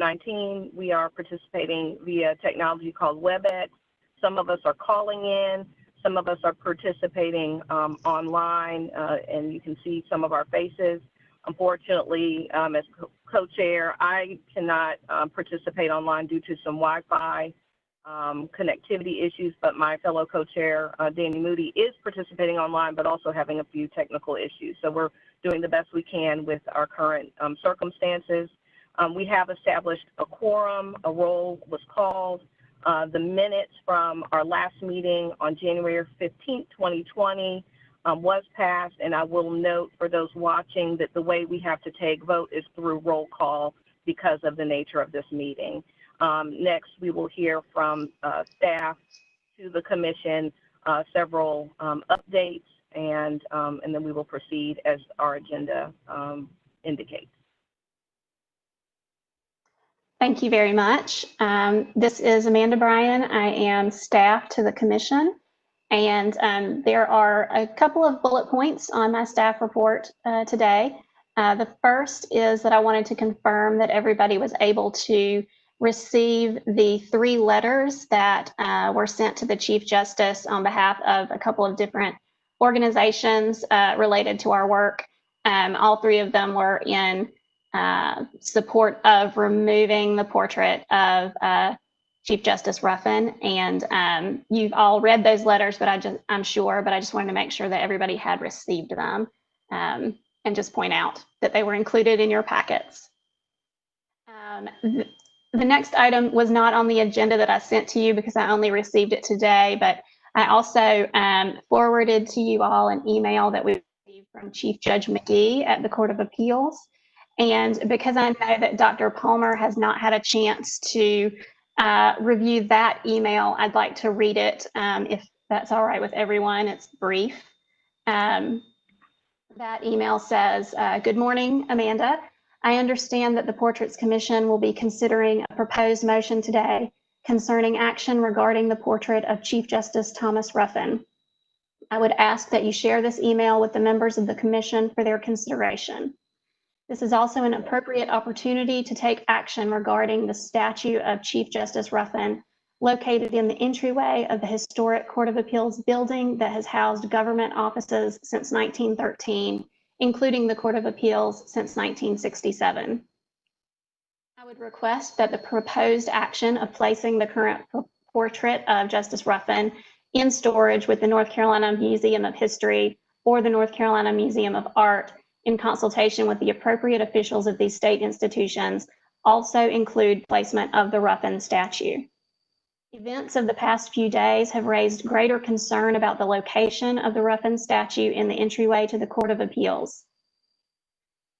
COVID-19. We are participating via technology called WebEx. Some of us are calling in. Some of us are participating online, and you can see some of our faces. Unfortunately, as co-chair, I cannot participate online due to some Wi-Fi connectivity issues, but my fellow co-chair, Danny Moody, is participating online, but also having a few technical issues. So we're doing the best we can with our current circumstances. We have established a quorum, a roll was called. The minutes from our last meeting on January 15th, 2020 was passed, and I will note for those watching that the way we have to take vote is through roll call because of the nature of this meeting. Next, we will hear from staff to the commission, several updates, and then we will proceed as our agenda indicates. Thank you very much. This is Amanda Bryan. I am staff to the commission, and there are a couple of bullet points on my staff report today. The first is that I wanted to confirm that everybody was able to receive the 3 letters that were sent to the Chief Justice on behalf of a couple of different organizations related to our work. All 3 of them were in support of removing the portrait of Chief Justice Repin, and you've all read those letters, but I'm sure, but I just wanted to make sure that everybody had received them, and just point out that they were included in your packets. The next item was not on the agenda that I sent to you because I only received it today, but I also forwarded to you all an email that we received from Chief Judge McGee at the Court of Appeals. And because I know that Dr. Palmer has not had a chance to review that email, I'd like to read it if that's all right with everyone. It's brief. That email says, "Good morning, Amanda. I understand that the Portraits Commission will be considering a proposed motion today concerning action regarding the portrait of Chief Justice Thomas Repin. I would ask that you share this email with the members of the commission for their consideration. This is also an appropriate opportunity to take action regarding the statue of Chief Justice Repin located in the entryway of the historic Court of Appeals building that has housed government offices since 1913, including the Court of Appeals since 1967. I would request that the proposed action of placing the current portrait of Justice Repin in storage with the North Carolina Museum of History or the North Carolina Museum of Art in consultation with the appropriate officials of these state institutions also include placement of the Repin statue. Events of the past few days have raised greater concern about the location of the Repin statue in the entryway to the Court of Appeals.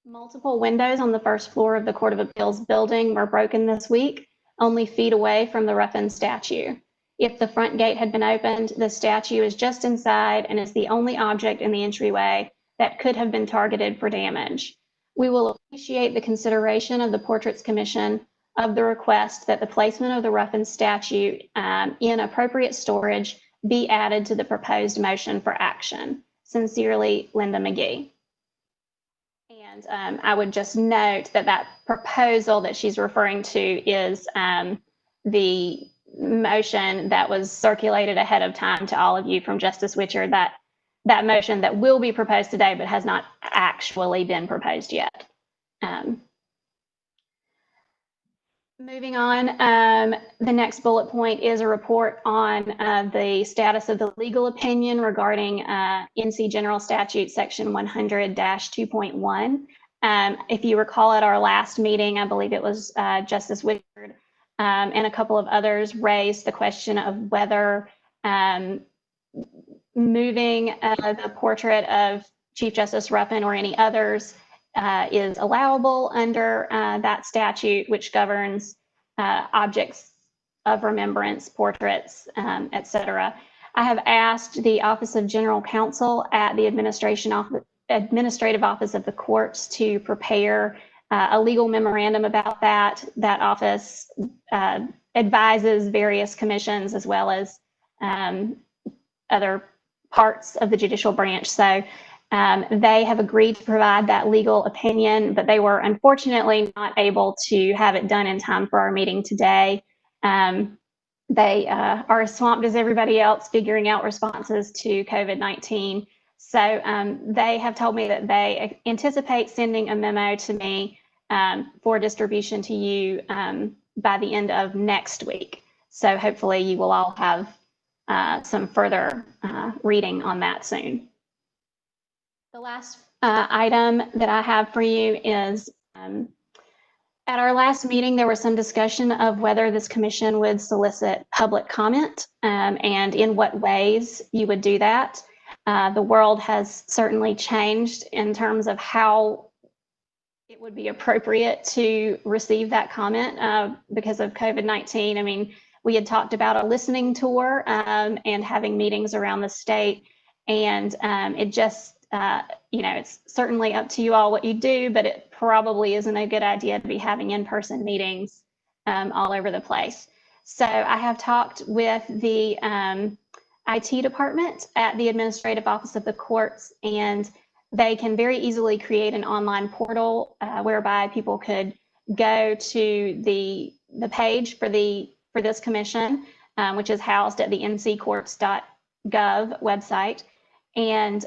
Multiple windows on the first floor of the Court of Appeals building were broken this week, only feet away from the Repin statue. If the front gate had been opened, the statue is just inside and is the only object in the entryway that could have been targeted for damage. We will appreciate the consideration of the Portraits Commission of the request that the placement of the Repin statue in appropriate storage be added to the proposed motion for action. Sincerely, Linda McGee." And I would just note that that proposal that she's referring to is the motion that was circulated ahead of time to all of you from Justice Witcher, that motion that will be proposed today but has not actually been proposed yet. Moving on, the next bullet point is a report on the status of the legal opinion regarding NC General Statute Section 100-2.1. If you recall at our last meeting, I believe it was Justice Witcher and a couple of others raised the question of whether moving the portrait of Chief Justice Repin or any others is allowable under that statute, which governs objects of remembrance, portraits, etc. I have asked the Office of General Counsel at the Administrative Office of the Courts to prepare a legal memorandum about that. That office advises various commissions as well as other parts of the judicial branch. So They have agreed to provide that legal opinion, but they were unfortunately not able to have it done in time for our meeting today. They are as swamped as everybody else figuring out responses to COVID-19. So they have told me that they anticipate sending a memo to me for distribution to you by the end of next week. So hopefully you will all have some further reading on that soon. The last item that I have for you is at our last meeting, there was some discussion of whether this commission would solicit public comment and in what ways you would do that. The world has certainly changed in terms of how it would be appropriate to receive that comment because of COVID-19. I mean, we had talked about a listening tour and having meetings around the state, and it just it's certainly up to you all what you do, but it probably isn't a good idea to be having in-person meetings all over the place. So I have talked with the IT department at the Administrative Office of the Courts, and they can very easily create an online portal whereby people could go to the page for this commission, which is housed at the nccourts.gov website. And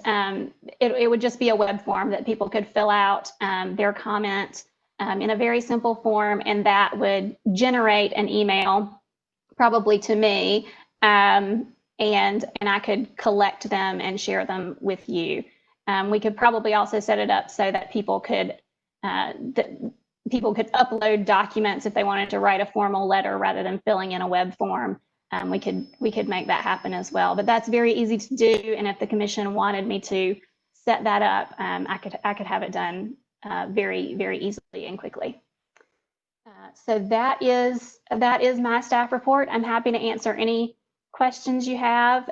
it would just be a web form that people could fill out their comment in a very simple form, and that would generate an email, probably to me, and I could collect them and share them with you. We could probably also set it up so that people could upload documents if they wanted to write a formal letter rather than filling in a web form. We could make that happen as well, but that's very easy to do. And if the commission wanted me to set that up, I could have it done very, very easily and quickly. So that is my staff report. I'm happy to answer any questions you have.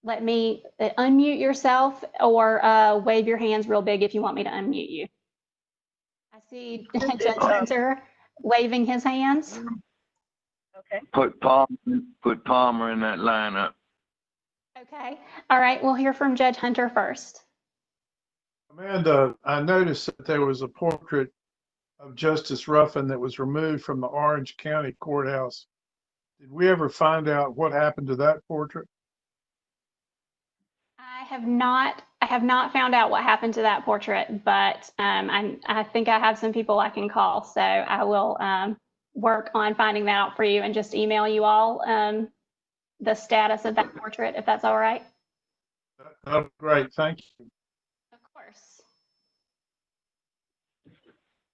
Let me unmute yourself or wave your hands real big if you want me to unmute you. I see Judge Hunter waving his hands. Okay. Put Palmer in that lineup. Okay. All right. We'll hear from Judge Hunter first. Amanda, I noticed that there was a portrait of Justice Ruffin that was removed from the Orange County Courthouse. Did we ever find out what happened to that portrait? I have not found out what happened to that portrait, but I think I have some people I can call, so I will work on finding that out for you and just email you all the status of that portrait, if that's all right. Oh, great, thank you. Of course.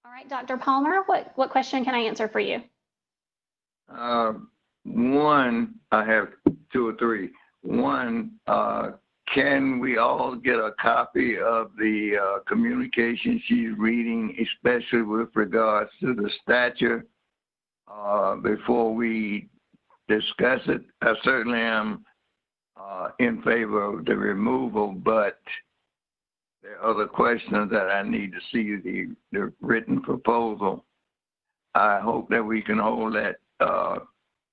All right, Dr. Palmer, what question can I answer for you? One, I have two or three. One, can we all get a copy of the communication she's reading, especially with regards to the statute, before we discuss it? I certainly am in favor of the removal, but there are other questions that I need to see the written proposal. I hope that we can hold that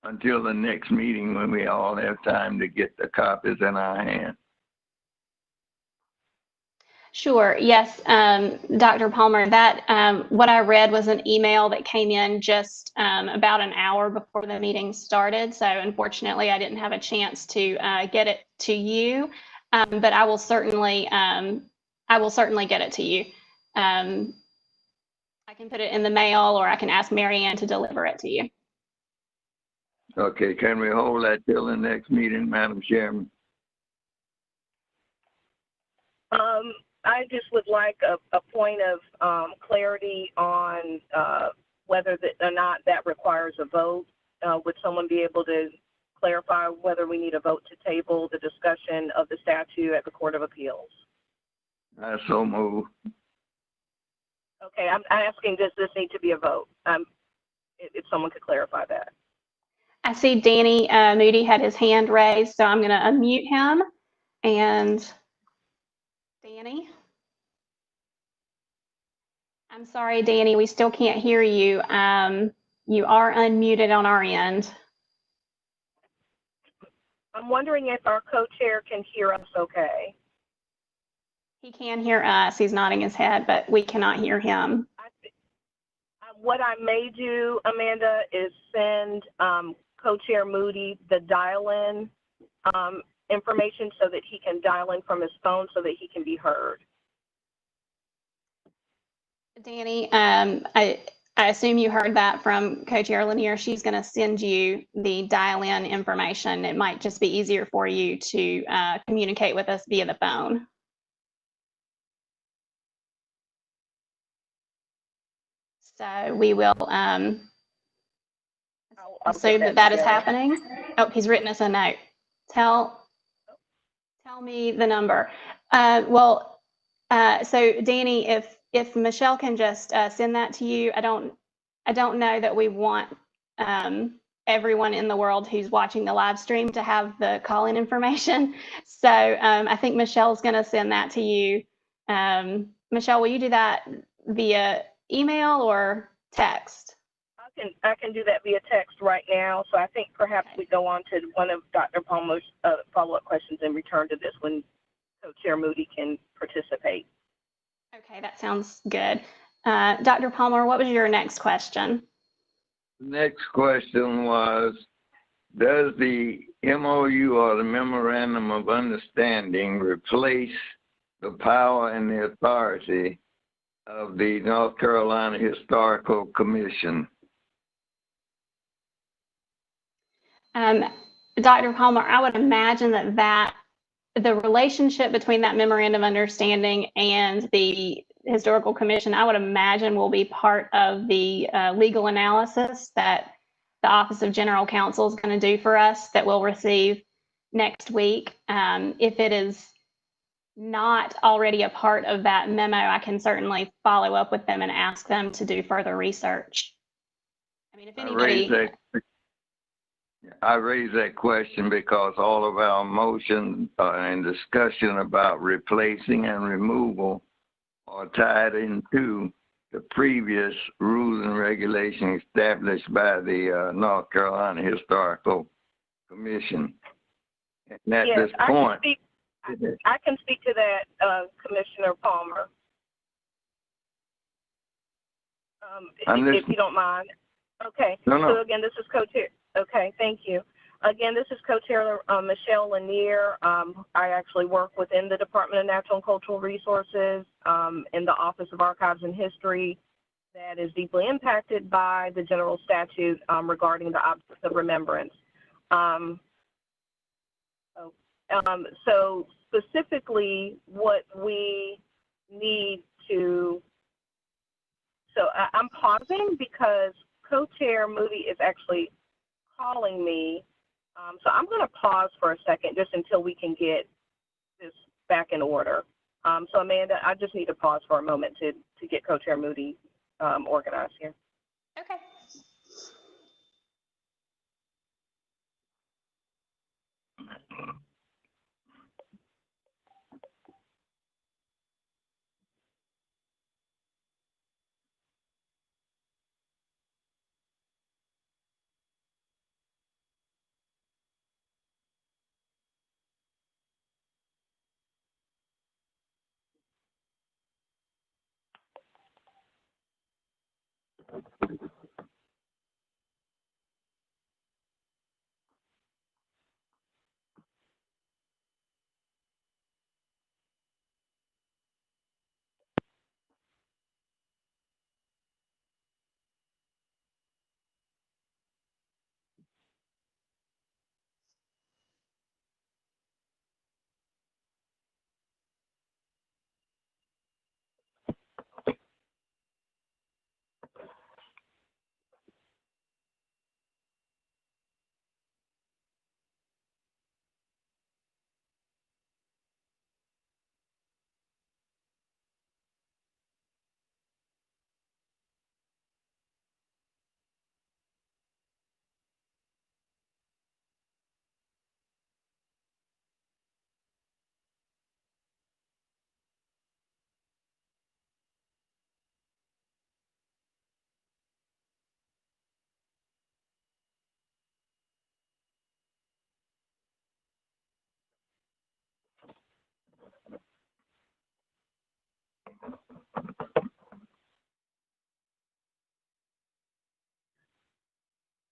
until the next meeting when we all have time to get the copies in our hand. Sure. Yes, Dr. Palmer, that what I read was an email that came in just about an hour before the meeting started. So unfortunately, I didn't have a chance to get it to you, but I will certainly get it to you. I can put it in the mail, or I can ask Marianne to deliver it to you. Okay, can we hold that till the next meeting, Madam Chairman? I just would like a point of clarity on whether or not that requires a vote. Would someone be able to clarify whether we need a vote to table the discussion of the statute at the Court of Appeals? I so move. Okay, I'm asking, does this need to be a vote? If someone could clarify that. I see Danny Moody had his hand raised, so I'm going to unmute him. And Danny? I'm sorry, Danny, we still can't hear you. You are unmuted on our end. I'm wondering if our co-chair can hear us okay. He can hear us. He's nodding his head, but we cannot hear him. What I may do, Amanda, is send Co-Chair Moody the dial-in information so that he can dial in from his phone so that he can be heard. Danny, I assume you heard that from Co-Chair Lanier. She's going to send you the dial-in information. It might just be easier for you to communicate with us via the phone. So we will assume that is happening. Oh, he's written us a note. Tell me the number. So Danny, if Michelle can just send that to you, I don't know that we want everyone in the world who's watching the live stream to have the call-in information. So I think Michelle's going to send that to you. Michelle, will you do that via email or text? I can do that via text right now. So I think perhaps we go on to one of Dr. Palmer's follow-up questions and return to this when Co-Chair Moody can participate. Okay, that sounds good. Dr. Palmer, what was your next question? Next question was, does the MOU or the Memorandum of Understanding replace the power and the authority of the North Carolina Historical Commission? Dr. Palmer, I would imagine that the relationship between that memorandum of understanding and the Historical Commission, I would imagine, will be part of the legal analysis that the Office of General Counsel is going to do for us that we'll receive next week. If it is not already a part of that memo, I can certainly follow up with them and ask them to do further research. I mean, if anybody... I raise that question because all of our motions and discussion about replacing and removal are tied into the previous rules and regulations established by the North Carolina Historical Commission. And at this point, I can speak to that, Commissioner Palmer, if you don't mind. Okay. No. So again, this is Co-Chair. Okay, thank you. Again, this is Co-Chair Michelle Lanier. I actually work within the Department of Natural and Cultural Resources in the Office of Archives and History that is deeply impacted by the general statute regarding the objects of remembrance. So specifically what we need to, I'm pausing because Co-Chair Moody is actually calling me. So I'm going to pause for a second just until we can get this back in order. So Amanda, I just need to pause for a moment to get Co-Chair Moody organized here. Okay.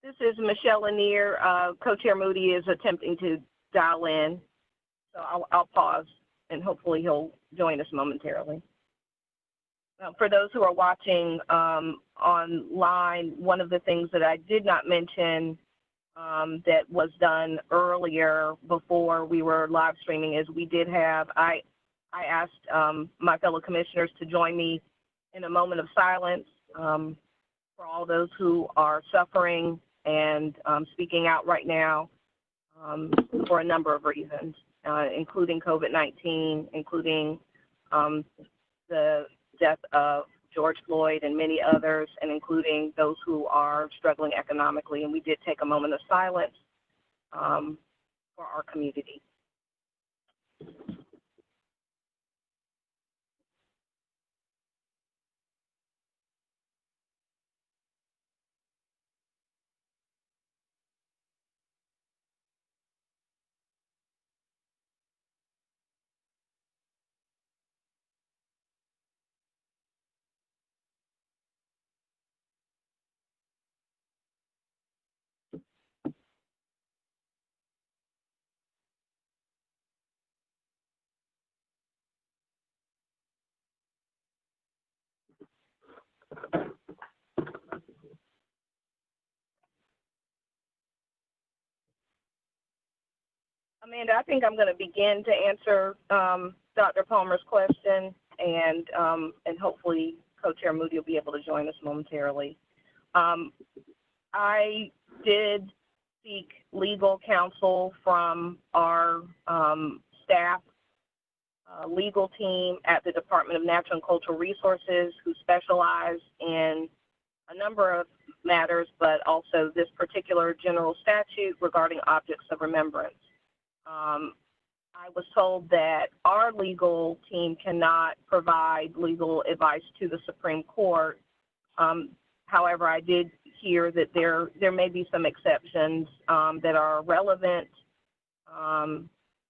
This is Michelle Lanier. Co-Chair Moody is attempting to dial in, so I'll pause and hopefully he'll join us momentarily. For those who are watching online, one of the things that I did not mention that was done earlier before we were live streaming is we did have, I asked my fellow commissioners to join me in a moment of silence for all those who are suffering and speaking out right now for a number of reasons, including COVID-19, including the death of George Floyd and many others, and including those who are struggling economically. And we did take a moment of silence for our community. Amanda, I think I'm going to begin to answer Dr. Palmer's question, and hopefully Co-Chair Moody will be able to join us momentarily. I did seek legal counsel from our staff legal team at the Department of Natural and Cultural Resources, who specialize in a number of matters, but also this particular general statute regarding objects of remembrance. I was told that our legal team cannot provide legal advice to the Supreme Court. However, I did hear that there may be some exceptions that are relevant,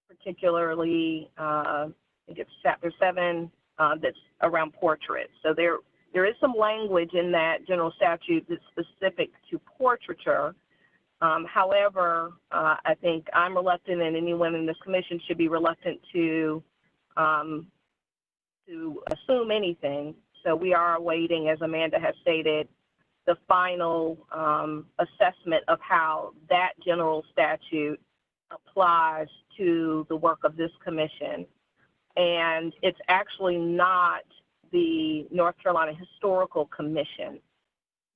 particularly I think it's Chapter 7 that's around portraits. So there is some language in that general statute that's specific to portraiture. However, I think I'm reluctant, and anyone in this commission should be reluctant to assume anything. So we are awaiting, as Amanda has stated, the final assessment of how that general statute applies to the work of this commission. And it's actually not the North Carolina Historical Commission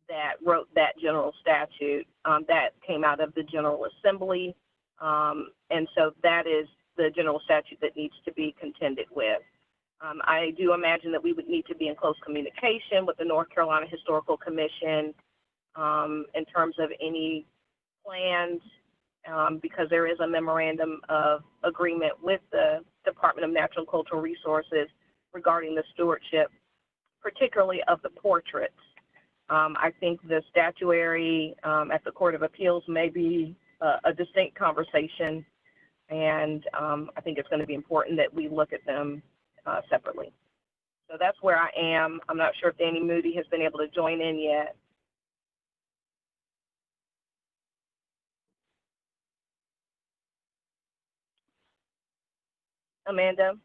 that wrote that general statute. That came out of the General Assembly, and so that is the general statute that needs to be contended with. I do imagine that we would need to be in close communication with the North Carolina Historical Commission in terms of any plans, because there is a memorandum of agreement with the Department of Natural and Cultural Resources regarding the stewardship, particularly of the portraits. I think the statuary at the Court of Appeals may be a distinct conversation, and I think it's going to be important that we look at them separately. So that's where I am. I'm not sure if Danny Moody has been able to join in yet. Amanda?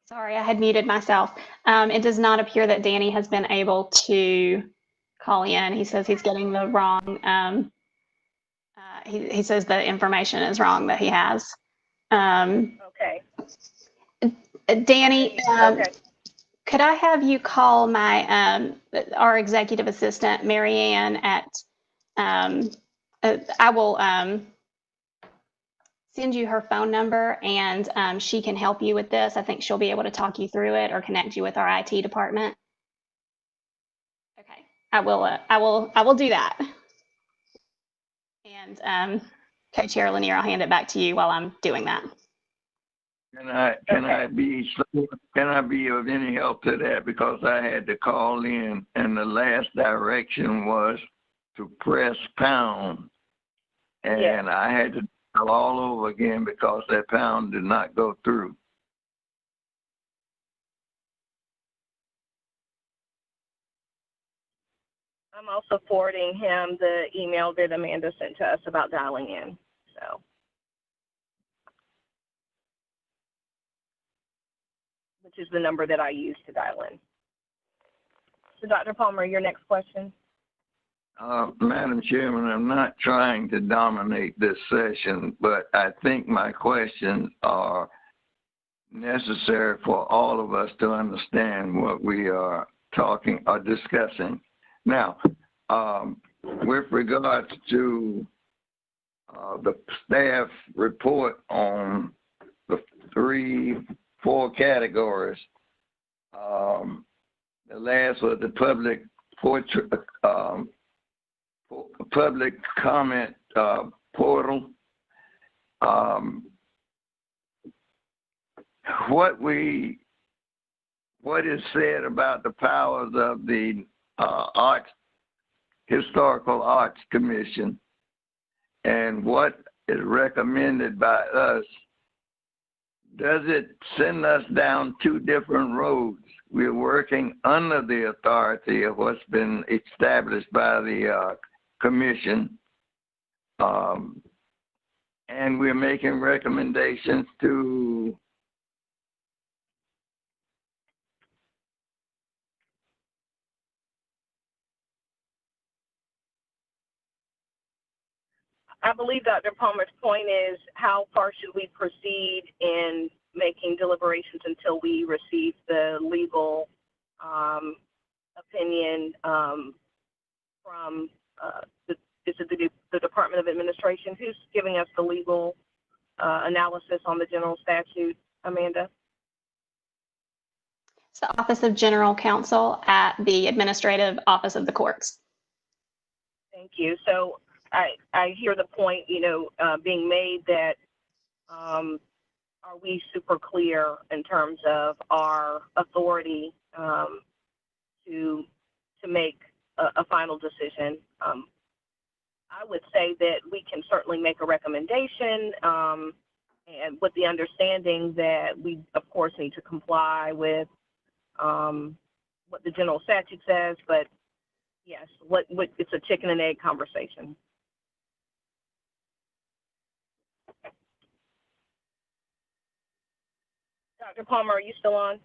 Sorry, I had muted myself. It does not appear that Danny has been able to call in. He says he's getting the wrong, he says the information is wrong that he has. Okay. Danny, Okay. could I have you call my our executive assistant, Marianne, at, I will send you her phone number, and she can help you with this. I think she'll be able to talk you through it or connect you with our IT department. Okay, I will do that. And Co-Chair Lanier, I'll hand it back to you while I'm doing that. Can I be of any help to that? Because I had to call in, and the last direction was to press pound, and Yeah. I had to dial all over again because that pound did not go through. I'm also forwarding him the email that Amanda sent to us about dialing in. So, which is the number that I use to dial in. So, Dr. Palmer, your next question. Madam Chairman, I'm not trying to dominate this session, but I think my questions are necessary for all of us to understand what we are talking or discussing. Now, with regards to the staff report on the 4 categories, the last was the public comment portal. What is said about the powers of the Historical Arts Commission and what is recommended by us, does it send us down 2 different roads? We're working under the authority of what's been established by the commission, and we're making recommendations to I believe Dr. Palmer's point is, how far should we proceed in making deliberations until we receive the legal opinion from the Department of Administration? Who's giving us the legal analysis on the general statute, Amanda? It's the Office of General Counsel at the Administrative Office of the Courts. Thank you. So I hear the point, being made that are we super clear in terms of our authority to make a final decision? I would say that we can certainly make a recommendation, and with the understanding that we, of course, need to comply with what the general statute says. But yes, it's a chicken and egg conversation. Dr. Palmer, are you still on?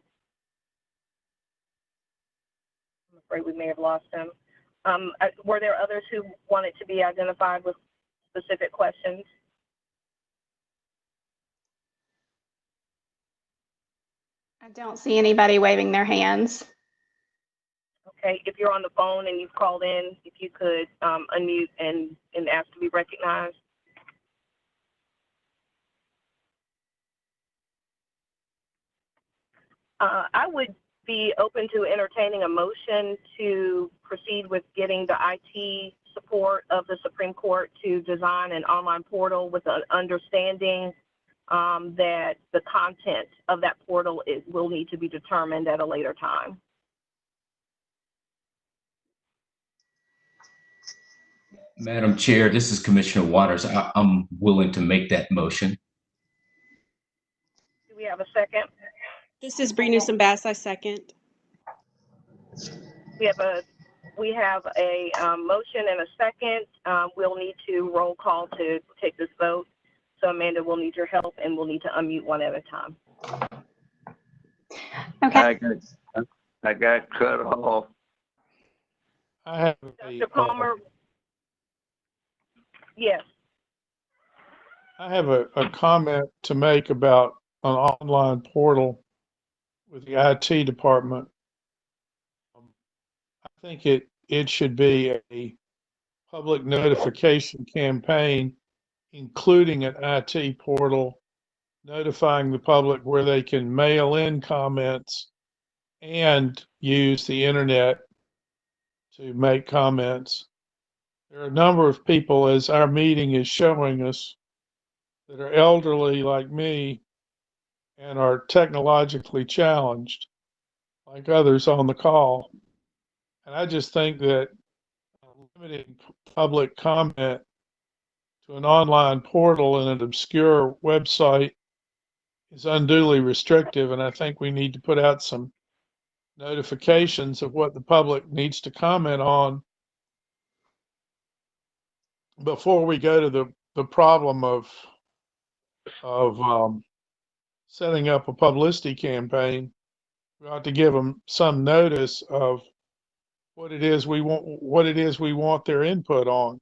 I'm afraid we may have lost him. Were there others who wanted to be identified with specific questions? I don't see anybody waving their hands. Okay, if you're on the phone and you've called in, if you could unmute and ask to be recognized. I would be open to entertaining a motion to proceed with getting the IT support of the Supreme Court to design an online portal with an understanding that the content of that portal will need to be determined at a later time. Madam Chair, this is Commissioner Waters. I'm willing to make that motion. Do we have a second? This is Bree Newsom Bass. I second. We have a motion and a second. We'll need to roll call to take this vote. So Amanda, we'll need your help, and we'll need to unmute one at a time. Okay. I got cut off. I have Dr. Palmer. Yes. I have a comment to make about an online portal with the IT department. I think it should be a public notification campaign, including an IT portal, notifying the public where they can mail in comments and use the internet to make comments. There are a number of people, as our meeting is showing us, that are elderly like me and are technologically challenged, like others on the call. And I just think that limiting public comment to an online portal and an obscure website is unduly restrictive. And I think we need to put out some notifications of what the public needs to comment on before we go to the problem of setting up a publicity campaign, we ought to give them some notice of what it is we want their input on.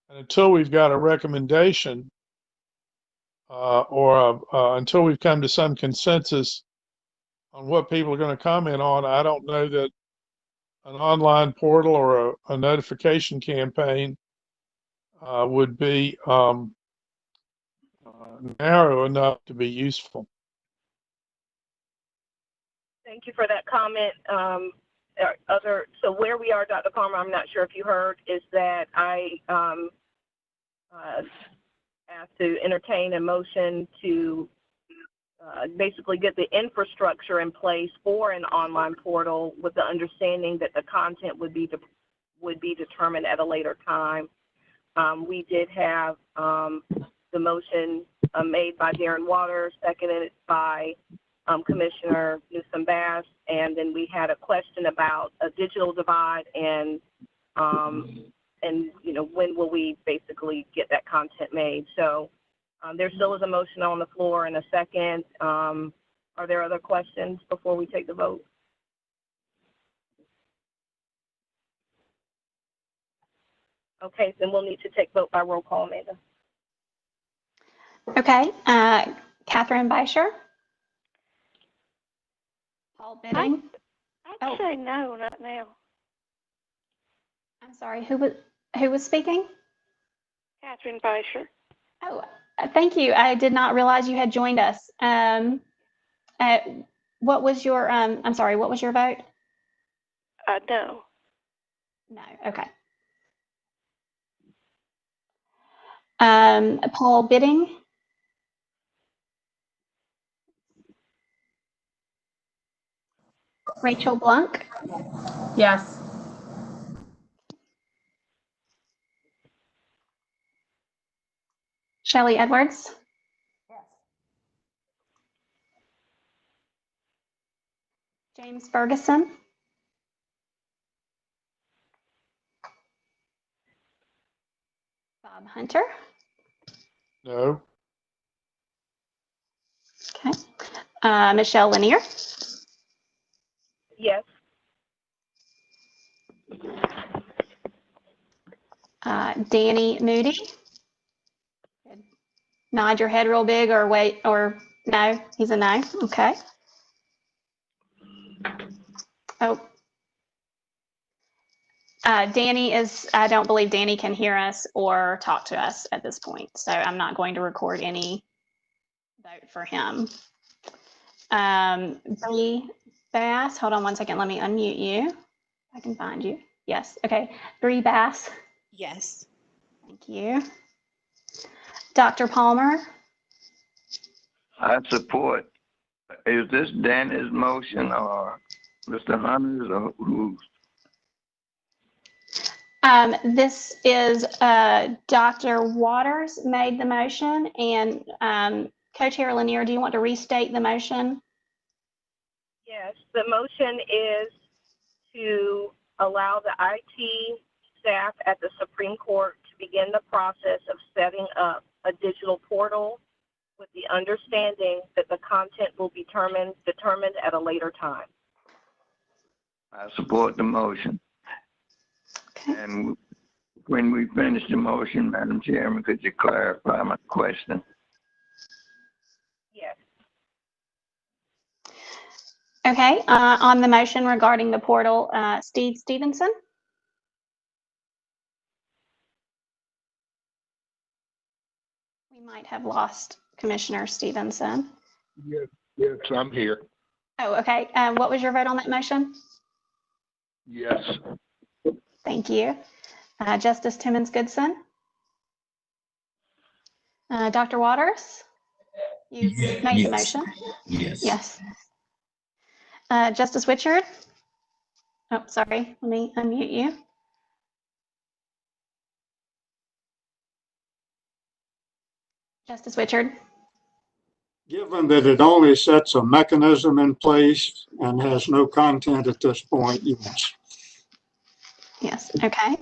And until we've got a recommendation, until we've come to some consensus on what people are going to comment on, I don't know that an online portal or a notification campaign would be narrow enough to be useful. Thank you for that comment. So where we are, Dr. Palmer, I'm not sure if you heard, is that I asked to entertain a motion to basically get the infrastructure in place for an online portal, with the understanding that the content would be determined at a later time. We did have the motion made by Darren Waters, seconded by Commissioner Newsom-Bass, and then we had a question about a digital divide and when will we basically get that content made. So there still is a motion on the floor and a second. Are there other questions before we take the vote? Okay, then we'll need to take vote by roll call, Amanda. Okay, Catherine Beischer. Paul Bidding. I'd say no, not now. I'm sorry, who was speaking? Catherine Beischer. Oh, thank you. I did not realize you had joined us. What was your, I'm sorry, what was your vote? No. No, okay. Paul Bidding. Rachel Blanc. Yes. Shelley Edwards. Yes. James Ferguson. Bob Hunter. No. Okay. Michelle Lanier. Yes. Danny Moody. Nod your head real big or wait, or no, he's a no. Okay. Oh. Danny is, I don't believe Danny can hear us or talk to us at this point, so I'm not going to record any vote for him. Bree Bass, hold on one second, let me unmute you. I can find you. Yes, okay. Bree Bass. Yes. Thank you. Dr. Palmer. I support. Is this Danny's motion or Mr. Hunter's or whose? This is Dr. Waters made the motion, and Co-Chair Lanier, do you want to restate the motion? Yes, the motion is to allow the IT staff at the Supreme Court to begin the process of setting up a digital portal, with the understanding that the content will be determined at a later time. I support the motion. Okay. And when we finish the motion, Madam Chairman, could you clarify my question? Yes. Okay, on the motion regarding the portal, Steve Stevenson? We might have lost Commissioner Stevenson. Yes, I'm here. Oh, okay. What was your vote on that motion? Yes. Thank you. Justice Timmons Goodson? Dr. Waters? You made the motion? Yes. Yes. Justice Witchard? Oh, sorry. Let me unmute you. Justice Witchard? Given that it only sets a mechanism in place and has no content at this point, yes. Yes, okay.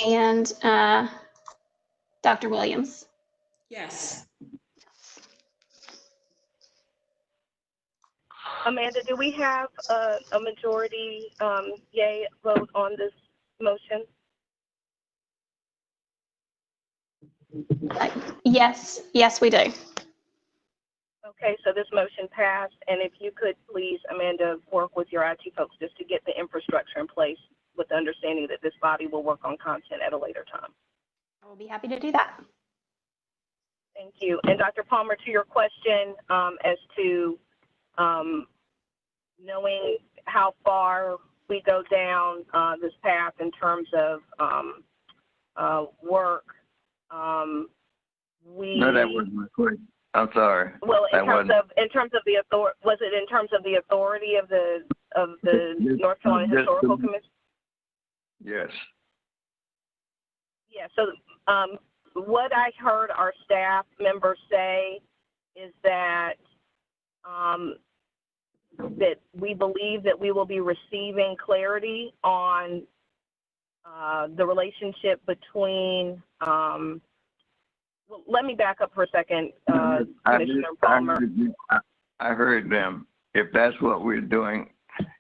and Dr. Williams. Yes. Amanda, do we have a majority yay vote on this motion? Yes, we do. Okay, so this motion passed, and if you could please, Amanda, work with your IT folks just to get the infrastructure in place with the understanding that this body will work on content at a later time. I will be happy to do that. Thank you. And Dr. Palmer, to your question as to knowing how far we go down this path in terms of work, No, that wasn't my question. I'm sorry. Well, in terms of the authority, was it in terms of the authority of the North Carolina Historical Commission? Yes. Yeah. So what I heard our staff members say is that that we believe that we will be receiving clarity on the relationship between. Well, let me back up for a second, Commissioner Palmer. I heard them. If that's what we're doing,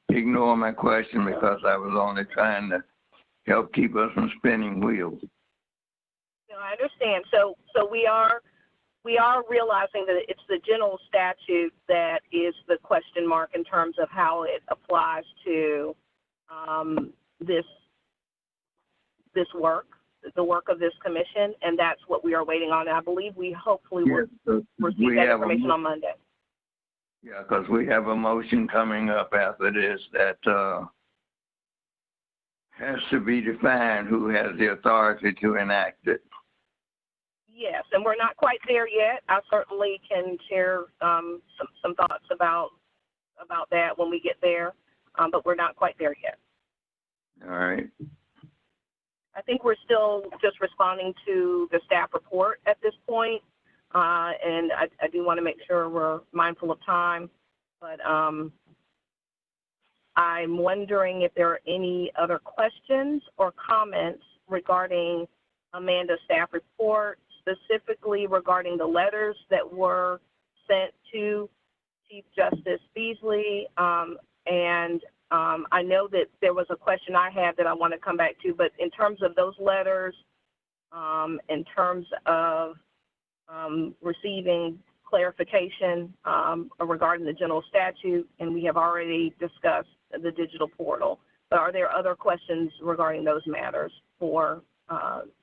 ignore my question because I was only trying to help keep us from spinning wheels. No, I understand. So we are realizing that it's the general statute that is the question mark in terms of how it applies to this work. The work of this commission, and that's what we are waiting on. I believe we hopefully will receive that information on Monday. Yeah, because we have a motion coming up after this that has to be defined who has the authority to enact it. Yes, and we're not quite there yet. I certainly can share some thoughts about that when we get there, but we're not quite there yet. All right. I think we're still just responding to the staff report at this point, and I do want to make sure we're mindful of time, but I'm wondering if there are any other questions or comments regarding Amanda's staff report, specifically regarding the letters that were sent to Chief Justice Beasley, and I know that there was a question I had that I want to come back to, but in terms of those letters, in terms of receiving clarification regarding the general statute, and we have already discussed the digital portal, but are there other questions regarding those matters for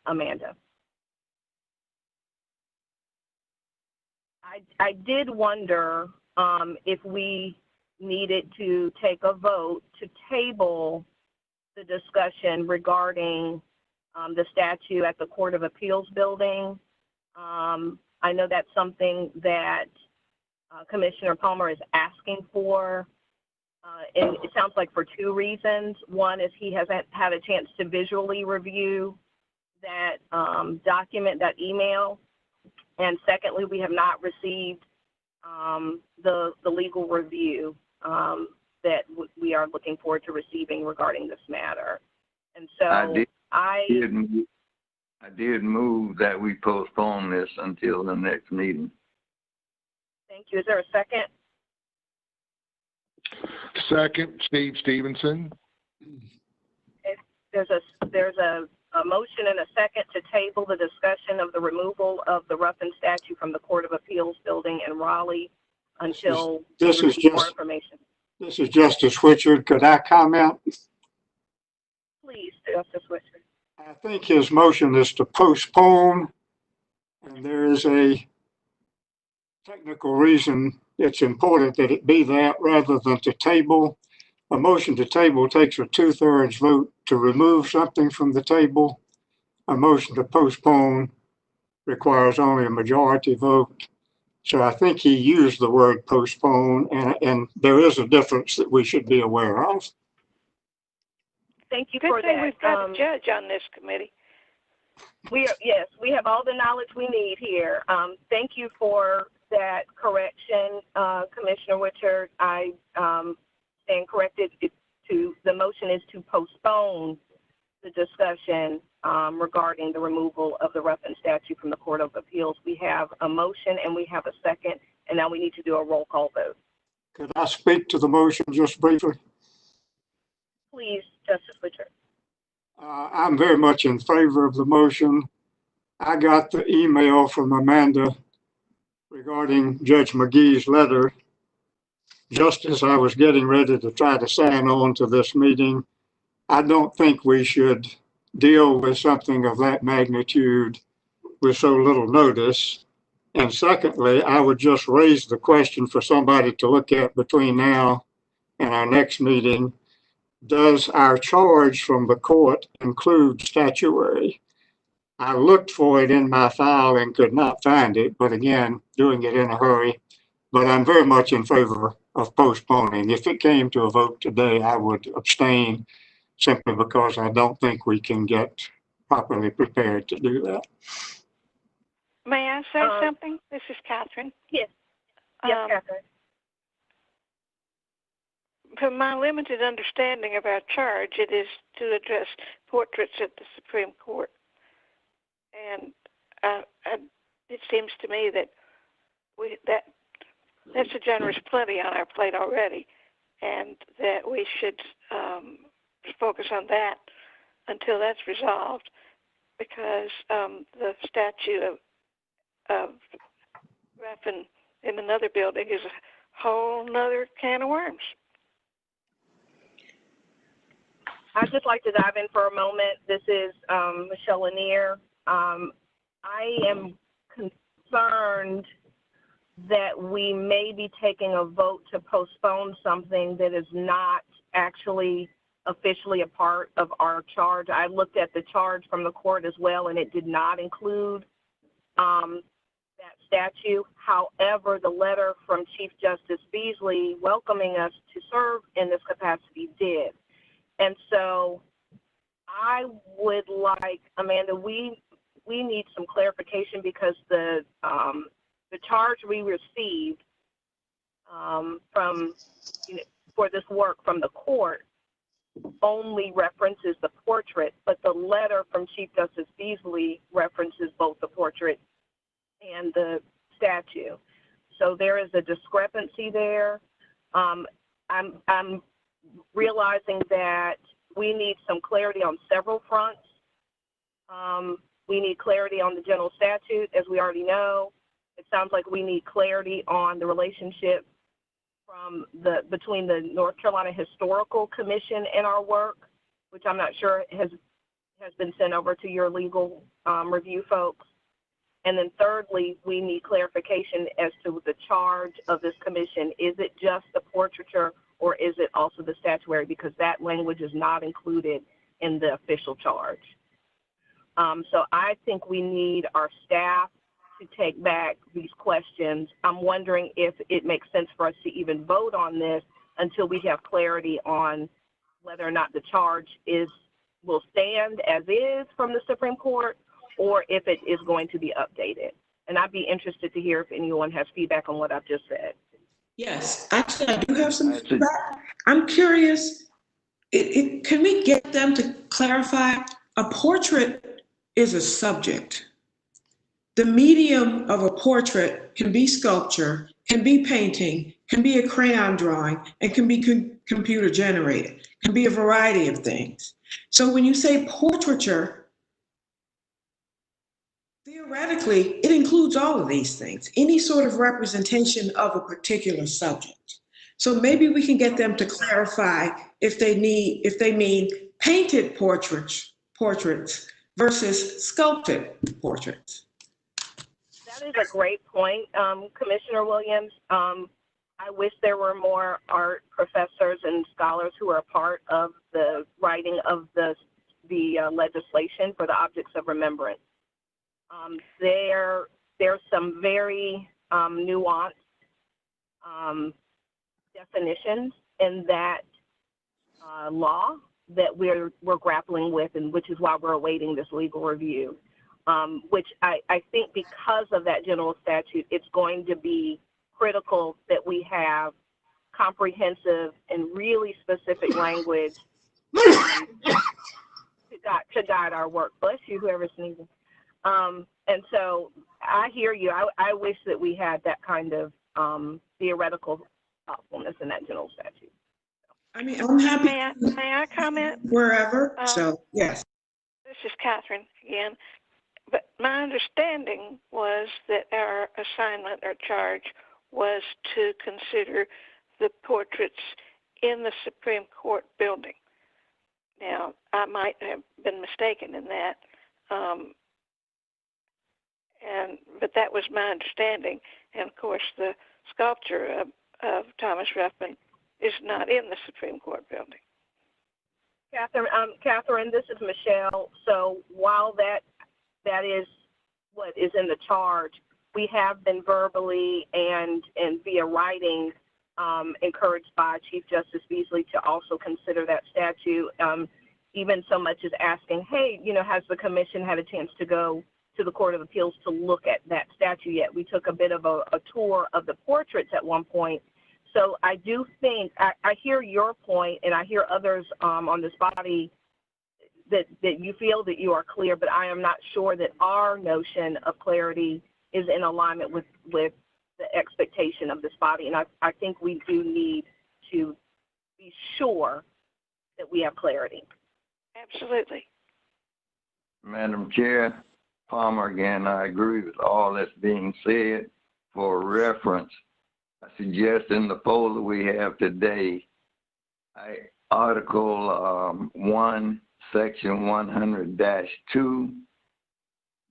Amanda? I did wonder if we needed to take a vote to table the discussion regarding the statue at the Court of Appeals building. I know that's something that Commissioner Palmer is asking for, and it sounds like for two reasons. One is he hasn't had a chance to visually review that document, that email, and secondly, we have not received the legal review that we are looking forward to receiving regarding this matter. And so I did move that we postpone this until the next meeting. Thank you. Is there a second? Second, Steve Stevenson. There's a motion and a second to table the discussion of the removal of the Ruffin statue from the Court of Appeals building in Raleigh until this is just more information. This is Justice Whitchard. Could I comment? Please, Justice Whitchard. I think his motion is to postpone, and there is a technical reason it's important that it be that rather than to table. A motion to table takes a 2/3 vote to remove something from the table. A motion to postpone requires only a majority vote. So I think he used the word postpone, and there is a difference that we should be aware of. Thank you Good for thing that. we've got a judge on this committee. Yes, we have all the knowledge we need here. Thank you for that correction, Commissioner Whitchard. I stand corrected. The motion is to postpone the discussion regarding the removal of the Repin statute from the Court of Appeals. We have a motion and we have a second, and now we need to do a roll call vote. Could I speak to the motion just briefly? Please, Justice Butcher. I'm very much in favor of the motion. I got the email from Amanda regarding Judge McGee's letter just as I was getting ready to try to sign on to this meeting. I don't think we should deal with something of that magnitude with so little notice. And secondly, I would just raise the question for somebody to look at between now and our next meeting. Does our charge from the court include statuary? I looked for it in my file and could not find it, but again, doing it in a hurry. But I'm very much in favor of postponing. If it came to a vote today, I would abstain simply because I don't think we can get properly prepared to do that. May I say something? This is Catherine. Yes. Yes, Catherine. From my limited understanding of our charge, it is to address portraits at the Supreme Court. And it seems to me that that's a generous plenty on our plate already, and that we should focus on that until that's resolved, because the statute of Repin in another building is a whole nother can of worms. I'd just like to dive in for a moment. This is Michelle Lanier. I am concerned that we may be taking a vote to postpone something that is not actually officially a part of our charge. I looked at the charge from the court as well, and it did not include that statute. However, the letter from Chief Justice Beasley welcoming us to serve in this capacity did. And so I would like, Amanda, we need some clarification, because the charge we received from, for this work from the court only references the portrait, but the letter from Chief Justice Beasley references both the portrait and the statue. So there is a discrepancy there. I'm realizing that we need some clarity on several fronts. We need clarity on the general statute, as we already know. It sounds like we need clarity on the relationship between the North Carolina Historical Commission and our work, which I'm not sure has been sent over to your legal review folks. And then thirdly, we need clarification as to the charge of this commission. Is it just the portraiture, or is it also the statuary? Because that language is not included in the official charge. So I think we need our staff to take back these questions. I'm wondering if it makes sense for us to even vote on this until we have clarity on whether or not the charge will stand as is from the Supreme Court, or if it is going to be updated. And I'd be interested to hear if anyone has feedback on what I've just said. Yes, actually, I do have some feedback. I'm curious, can we get them to clarify? A portrait is a subject. The medium of a portrait can be sculpture, can be painting, can be a crayon drawing, and can be computer generated, can be a variety of things. So when you say portraiture, theoretically, it includes all of these things, any sort of representation of a particular subject. So maybe we can get them to clarify if they mean painted portraits versus sculpted portraits. That is a great point, Commissioner Williams. I wish there were more art professors and scholars who are a part of the writing of the legislation for the objects of remembrance. There's some very nuanced definitions in that law that we're grappling with, and which is why we're awaiting this legal review. Which I think because of that general statute, it's going to be critical that we have comprehensive and really specific language to guide our work. Bless you, whoever's sneezing. And so I hear you. I wish that we had that kind of theoretical thoughtfulness in that general statute. I mean, I'm happy. May I comment? Wherever, so yes. This is Catherine again. But my understanding was that our assignment or charge was to consider the portraits in the Supreme Court building. Now, I might have been mistaken in that, but that was my understanding. And of course, the sculpture of Thomas Ruffin is not in the Supreme Court building. Catherine, this is Michelle. So while that is what is in the charge, we have been verbally and via writing encouraged by Chief Justice Beasley to also consider that statute, even so much as asking, hey, has the commission had a chance to go to the Court of Appeals to look at that statute yet? We took a bit of a tour of the portraits at one point. So I do think, I hear your point, and I hear others on this body that you feel that you are clear, but I am not sure that our notion of clarity is in alignment with the expectation of this body. And I think we do need to be sure that we have clarity. Absolutely. Madam Chair, Palmer again, I agree with all that's being said. For reference, I suggest in the folder we have today, Article 1, Section 100-2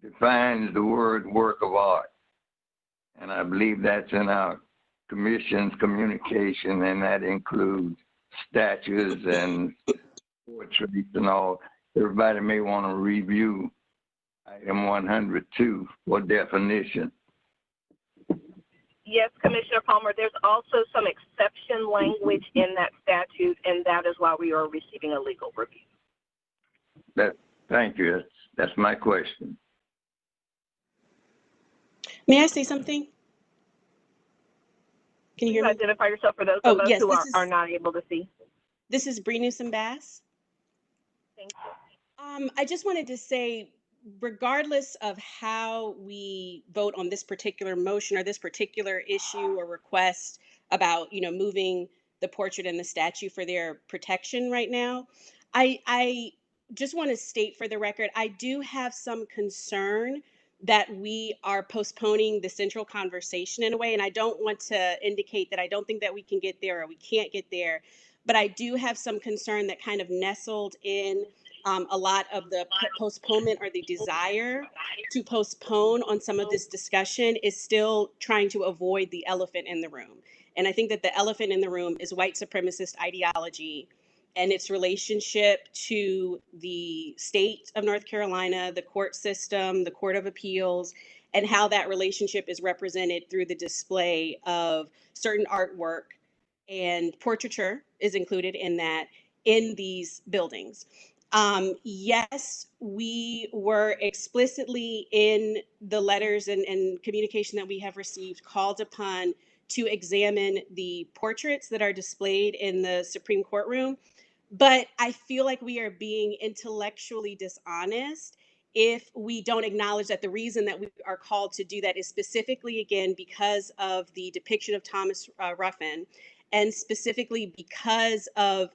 defines the word work of art. And I believe that's in our commission's communication, and that includes statues and portraits and all. Everybody may want to review item 102 for definition. Yes, Commissioner Palmer, there's also some exception language in that statute, and that is why we are receiving a legal review. Thank you. That's my question. May I say something? Can you hear me? Identify yourself for those of us who are not able to see. This is Bree Newsom-Bass. Thank you. I just wanted to say, regardless of how we vote on this particular motion or this particular issue or request about, moving the portrait and the statue for their protection right now, I just want to state for the record, I do have some concern that we are postponing the central conversation in a way, and I don't want to indicate that I don't think that we can get there or we can't get there, but I do have some concern that kind of nestled in a lot of the postponement or the desire to postpone on some of this discussion is still trying to avoid the elephant in the room. And I think that the elephant in the room is white supremacist ideology and its relationship to the state of North Carolina, the court system, the Court of Appeals, and how that relationship is represented through the display of certain artwork, and portraiture is included in that, in these buildings. Yes, we were explicitly in the letters and communication that we have received called upon to examine the portraits that are displayed in the Supreme Court room. But I feel like we are being intellectually dishonest if we don't acknowledge that the reason that we are called to do that is specifically, again, because of the depiction of Thomas Ruffin, and specifically because of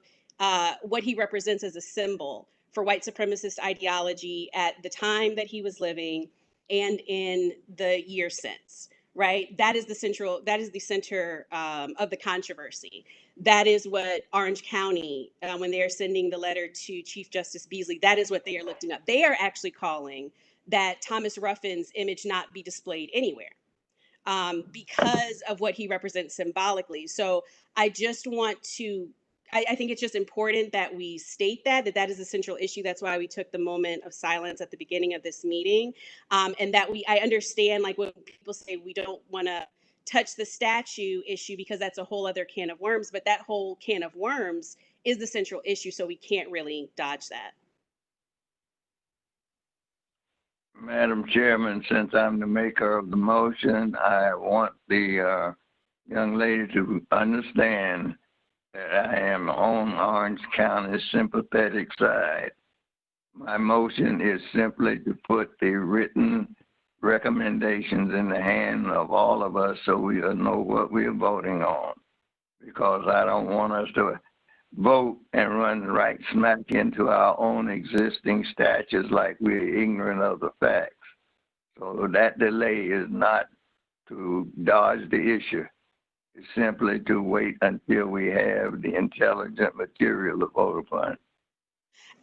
what he represents as a symbol for white supremacist ideology at the time that he was living and in the years since, right? That is the center of the controversy. That is what Orange County, when they are sending the letter to Chief Justice Beasley, that is what they are lifting up. They are actually calling that Thomas Ruffin's image not be displayed anywhere because of what he represents symbolically. So I just want to, I think it's just important that we state that is the central issue. That's why we took the moment of silence at the beginning of this meeting. And that I understand, like, when people say we don't want to touch the statue issue because that's a whole other can of worms, but that whole can of worms is the central issue, so we can't really dodge that. Madam Chairman, since I'm the maker of the motion, I want the young lady to understand that I am on Orange County's sympathetic side. My motion is simply to put the written recommendations in the hand of all of us so we'll know what we're voting on. Because I don't want us to vote and run right smack into our own existing statutes like we're ignorant of the facts. So that delay is not to dodge the issue. It's simply to wait until we have the intelligent material to vote upon.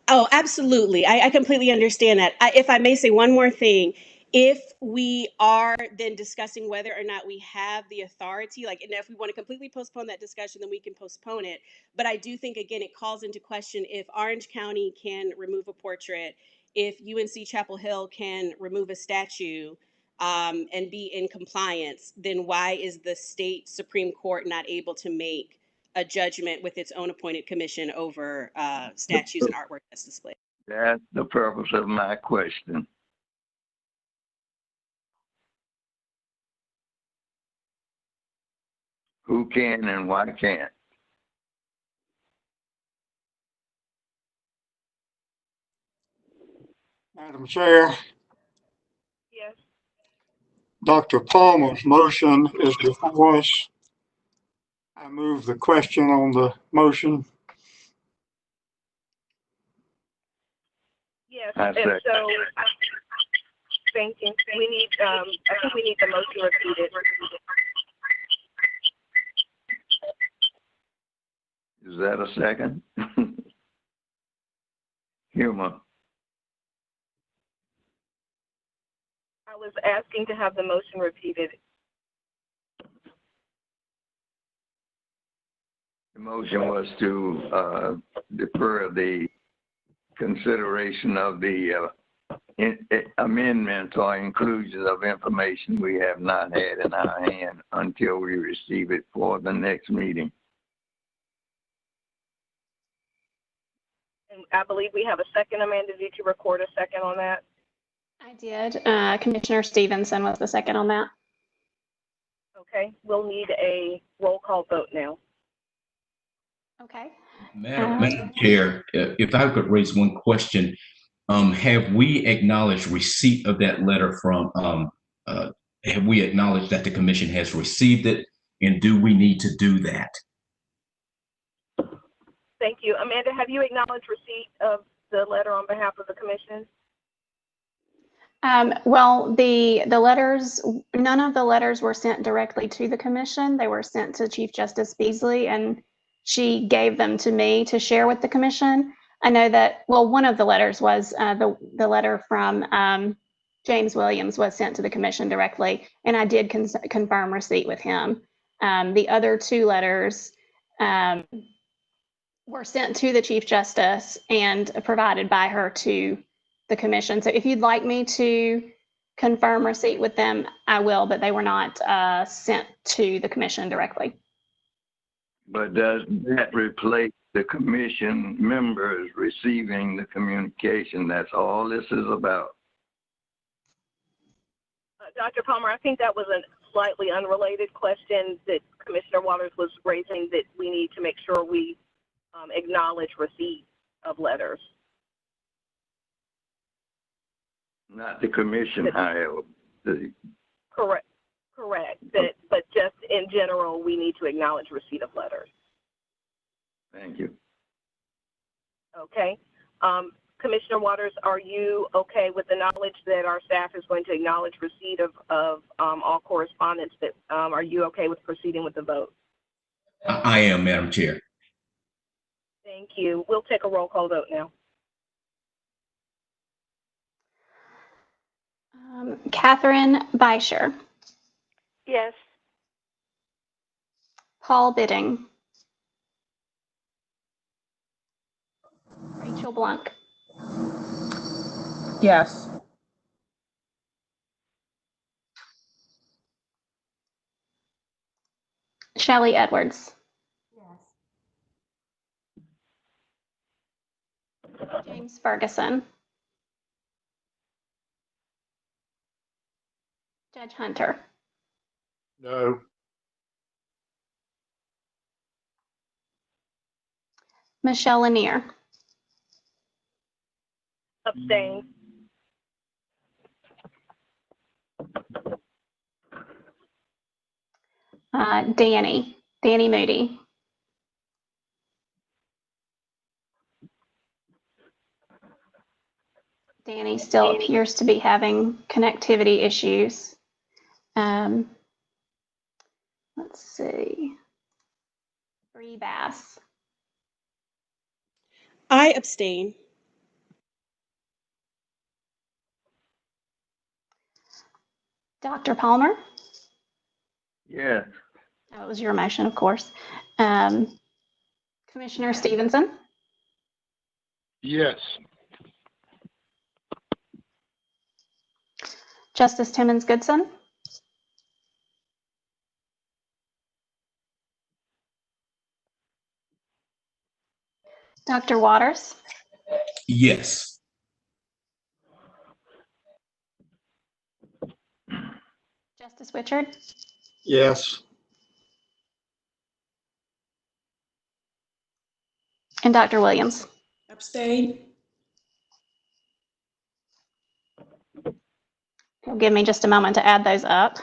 Oh, absolutely. I completely understand that. If I may say one more thing, if we are then discussing whether or not we have the authority, like, and if we want to completely postpone that discussion, then we can postpone it. But I do think, again, it calls into question if Orange County can remove a portrait, if UNC Chapel Hill can remove a statue and be in compliance, then why is the state Supreme Court not able to make a judgment with its own appointed commission over statues and artwork that's displayed? That's the purpose of my question. Who can and why can't? Madam Chair, Yes. Dr. Palmer's motion is before us. I move the question on the motion. Yes, I and second. so, thank you. We need, I think we need the motion repeated. Is that a second? Humor. I was asking to have the motion repeated. The motion was to defer the consideration of the amendment or inclusion of information we have not had in our hand until we receive it for the next meeting. And I believe we have a second, Amanda. Did you record a second on that? I did. Commissioner Stevenson was the second on that. Okay, we'll need a roll call vote now. Okay. Madam Chair, if I could raise one question, have we acknowledged receipt of that letter from, have we acknowledged that the commission has received it, and do we need to do that? Thank you. Amanda, have you acknowledged receipt of the letter on behalf of the commission? Well, the letters, none of the letters were sent directly to the commission. They were sent to Chief Justice Beasley, and she gave them to me to share with the commission. I know that, well, one of the letters was the letter from James Williams was sent to the commission directly, and I did confirm receipt with him. The other two letters were sent to the Chief Justice and provided by her to the commission. So if you'd like me to confirm receipt with them, I will, but they were not sent to the commission directly. But does that replace the commission members receiving the communication? That's all this is about. Dr. Palmer, I think that was a slightly unrelated question that Commissioner Waters was raising, that we need to make sure we acknowledge receipt of letters. Not the commission, however. Correct. But just in general, we need to acknowledge receipt of letters. Thank you. Okay. Commissioner Waters, are you okay with the knowledge that our staff is going to acknowledge receipt of all correspondence? That are you okay with proceeding with the vote? I am, Madam Chair. Thank you. We'll take a roll call vote now. Catherine Beischer. Yes. Paul Bidding. Rachel Blanc. Yes. Shelley Edwards. James Ferguson. Judge Hunter. No. Michelle Lanier. Abstain. Danny Moody. Danny still appears to be having connectivity issues. Let's see. Bree Bass. I abstain. Dr. Palmer. Yes. That was your motion, of course. Commissioner Stevenson. Yes. Justice Timmons Goodson. Dr. Waters. Yes. Justice Richard. Yes. And Dr. Williams. Abstain. Give me just a moment to add those up.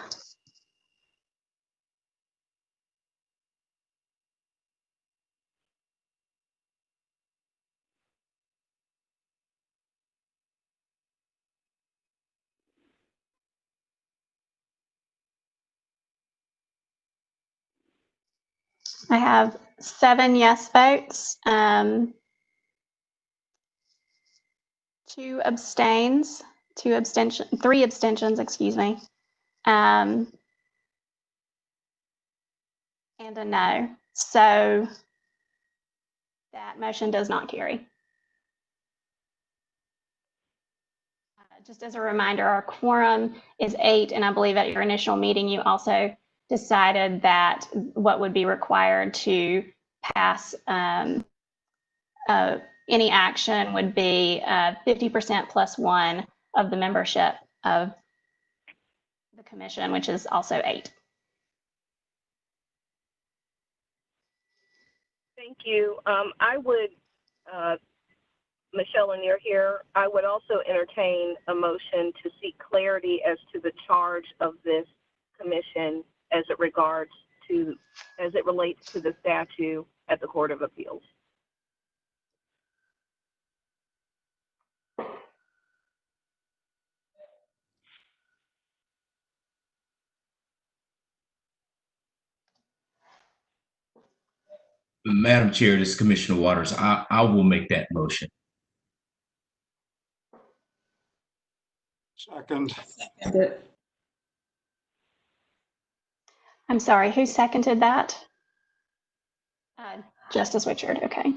I have 7 yes votes, 2 abstains, 3 abstentions, excuse me, and a no. So that motion does not carry. Just as a reminder, our quorum is 8, and I believe at your initial meeting you also decided that what would be required to pass any action would be 50% plus 1 of the membership of the commission, which is also 8. Thank you. I would, Michelle, and you're here, I would also entertain a motion to seek clarity as to the charge of this commission as it relates to the statute at the Court of Appeals. Madam Chair, this is Commissioner Waters. I will make that motion. Second. I'm sorry, who seconded that? Justice Richard, okay.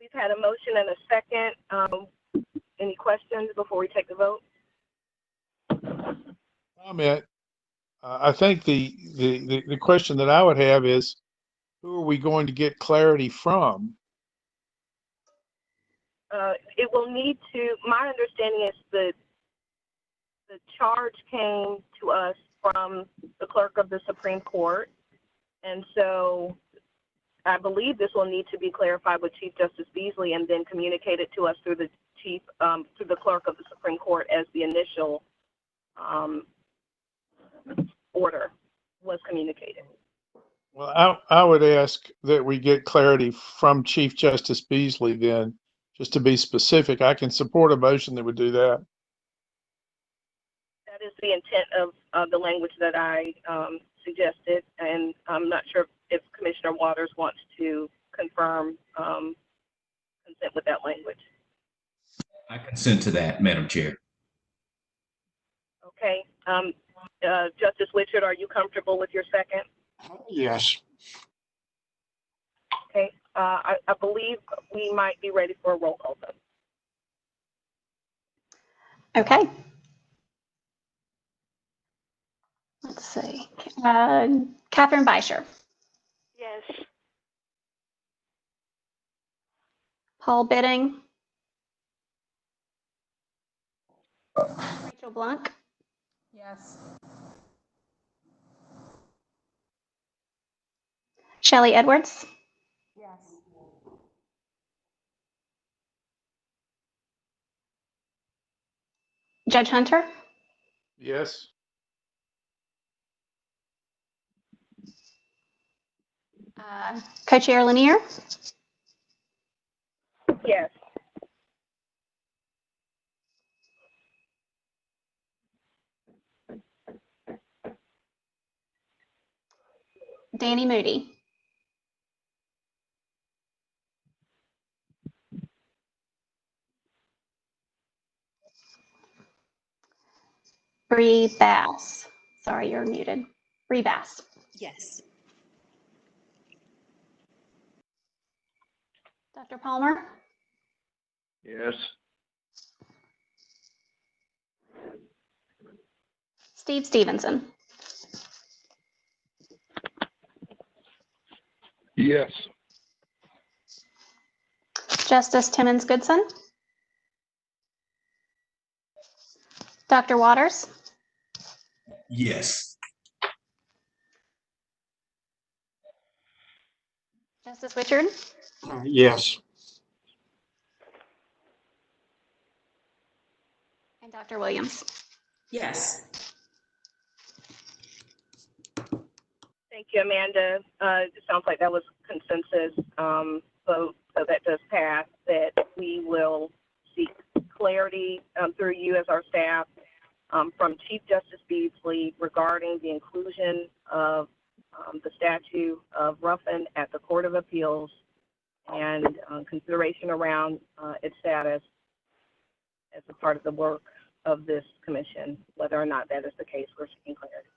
We've had a motion and a second. Any questions before we take the vote? Comment. I think the question that I would have is, who are we going to get clarity from? It will need to, my understanding is the charge came to us from the clerk of the Supreme Court. And so I believe this will need to be clarified with Chief Justice Beasley and then communicated to us through the through the clerk of the Supreme Court as the initial order was communicated. Well, I would ask that we get clarity from Chief Justice Beasley then, just to be specific. I can support a motion that would do that. That is the intent of the language that I suggested, and I'm not sure if Commissioner Waters wants to confirm consent with that language. I consent to that, Madam Chair. Okay. Justice Richard, are you comfortable with your second? Yes. Okay. I believe we might be ready for a roll call vote. Okay. Let's see. Catherine Beischer. Yes. Paul Bidding. Rachel Blanc. Yes. Shelley Edwards, Yes. Judge Hunter, Yes. Co-Chair Lanier, Yes. Danny Moody, Bree Bass. Sorry, you're muted. Bree Bass. Yes. Dr. Palmer, Yes. Steve Stevenson, Yes. Justice Timmons Goodson, Dr. Waters, Yes. Justice Richard, Yes. and Dr. Williams. Yes. Thank you, Amanda. It sounds like that was consensus vote, so that does pass, that we will seek clarity through you as our staff from Chief Justice Beasley regarding the inclusion of the statute of Ruffin at the Court of Appeals and consideration around its status as a part of the work of this commission. Whether or not that is the case, we're seeking clarity.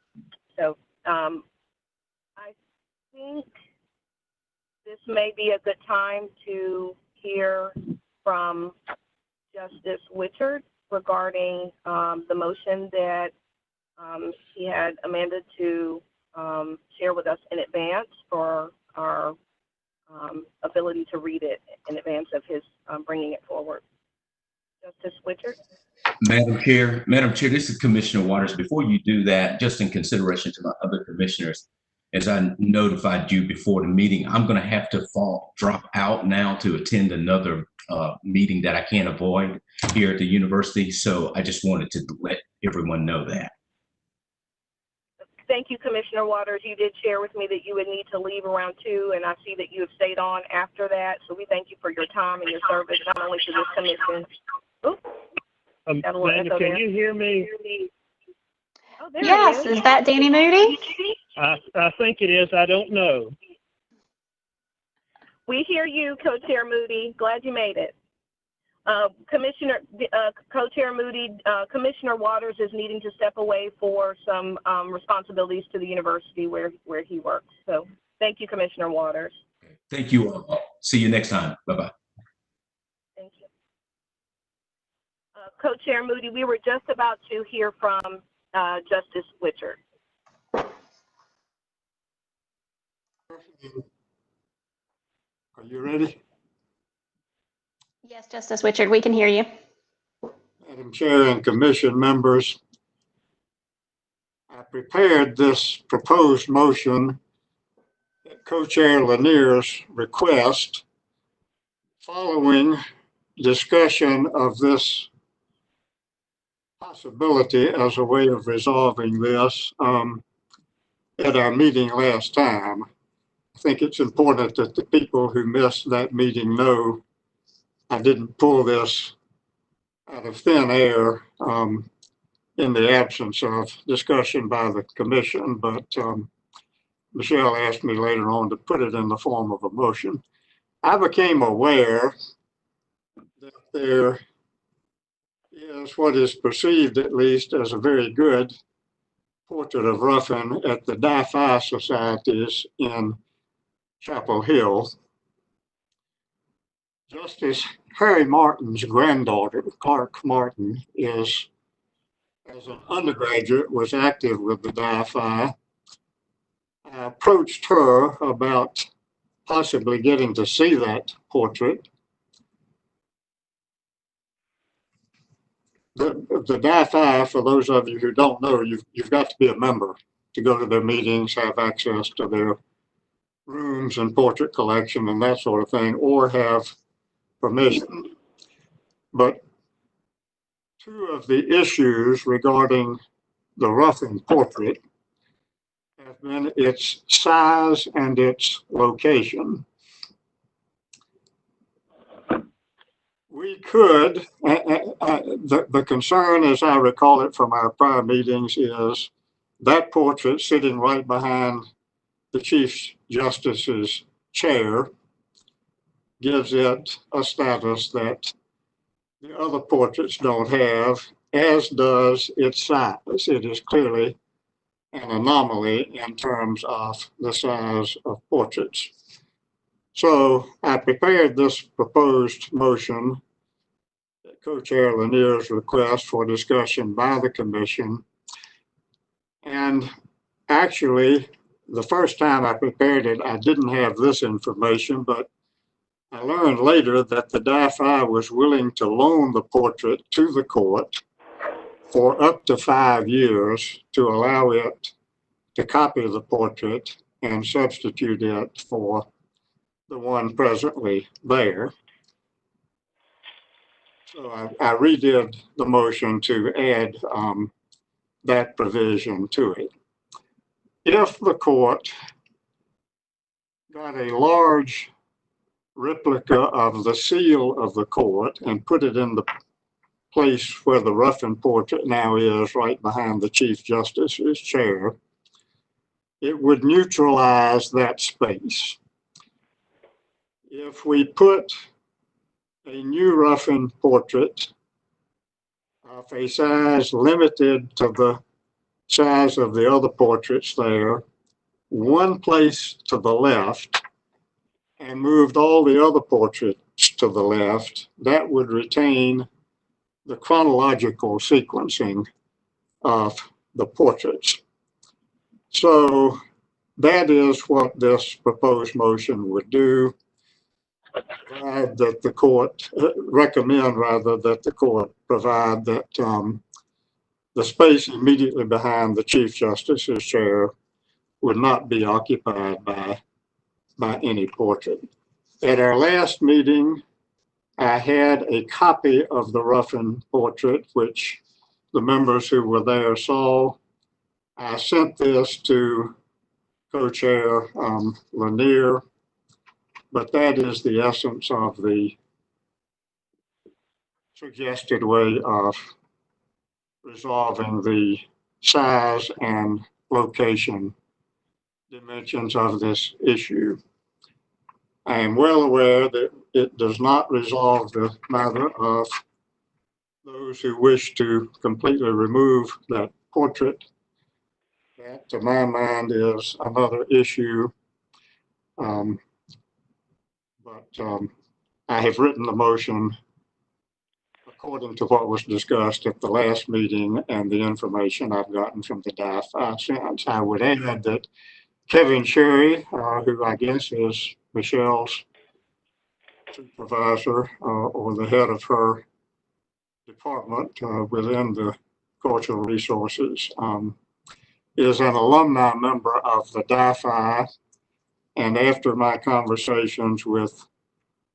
So I think this may be a good time to hear from Justice Richard regarding the motion that he had Amanda to share with us in advance for our ability to read it in advance of his bringing it forward. Justice Richard? Madam Chair, this is Commissioner Waters. Before you do that, just in consideration to my other commissioners, as I notified you before the meeting, I'm going to have to drop out now to attend another meeting that I can't avoid here at the university. So I just wanted to let everyone know that. Thank you, Commissioner Waters. You did share with me that you would need to leave around 2, and I see that you have stayed on after that. So we thank you for your time and your service, not only to this commission. Amanda, can you hear me? Oh, there Yes, he is. is that Danny Moody? I think it is. I don't know. We hear you, Co-Chair Moody. Glad you made it. Co-Chair Moody, Commissioner Waters is needing to step away for some responsibilities to the university where he works. So thank you, Commissioner Waters. Thank you all. See you next time. Bye-bye. Thank you. Co-Chair Moody, we were just about to hear from Justice Richard. Are you ready? Yes, Justice Richard, we can hear you. Madam Chair and Commission members, I prepared this proposed motion at Co-Chair Lanier's request following discussion of this possibility as a way of resolving this at our meeting last time. I think it's important that the people who missed that meeting know I didn't pull this out of thin air in the absence of discussion by the commission, but Michelle asked me later on to put it in the form of a motion. I became aware that there is what is perceived, at least, as a very good portrait of Ruffin at the Di-Phi Societies in Chapel Hill. Justice Harry Martin's granddaughter, Clark Martin, is, as an undergraduate, was active with the Di-Phi. I approached her about possibly getting to see that portrait. The Di-Phi, for those of you who don't know, you've got to be a member to go to their meetings, have access to their rooms and portrait collection and that sort of thing, or have permission. But two of the issues regarding the Ruffin portrait have been its size and its location. We could, the concern, as I recall it from our prior meetings, is that portrait sitting right behind the Chief Justice's chair gives it a status that the other portraits don't have, as does its size. It is clearly an anomaly in terms of the size of portraits. So I prepared this proposed motion at Co-Chair Lanier's request for discussion by the commission. And actually, the first time I prepared it, I didn't have this information, but I learned later that the DAFI was willing to loan the portrait to the court for up to 5 years to allow it to copy the portrait and substitute it for the one presently there. So I redid the motion to add that provision to it. If the court got a large replica of the seal of the court and put it in the place where the Ruffin portrait now is, right behind the Chief Justice's chair, it would neutralize that space. If we put a new Ruffin portrait of a size limited to the size of the other portraits there, one place to the left, and moved all the other portraits to the left, that would retain the chronological sequencing of the portraits. So that is what this proposed motion would do. Provide that the court, recommend rather that the court provide that the space immediately behind the Chief Justice's chair would not be occupied by any portrait. At our last meeting, I had a copy of the Ruffin portrait, which the members who were there saw. I sent this to Co-Chair Lanier, but that is the essence of the suggested way of resolving the size and location dimensions of this issue. I am well aware that it does not resolve the matter of those who wish to completely remove that portrait. That, to my mind, is another issue. I have written the motion according to what was discussed at the last meeting and the information I've gotten from the DAFI since. I would add that Kevin Sherry, who I guess is Michelle's supervisor or the head of her department within the Cultural Resources, is an alumni member of the DAFI. And after my conversations with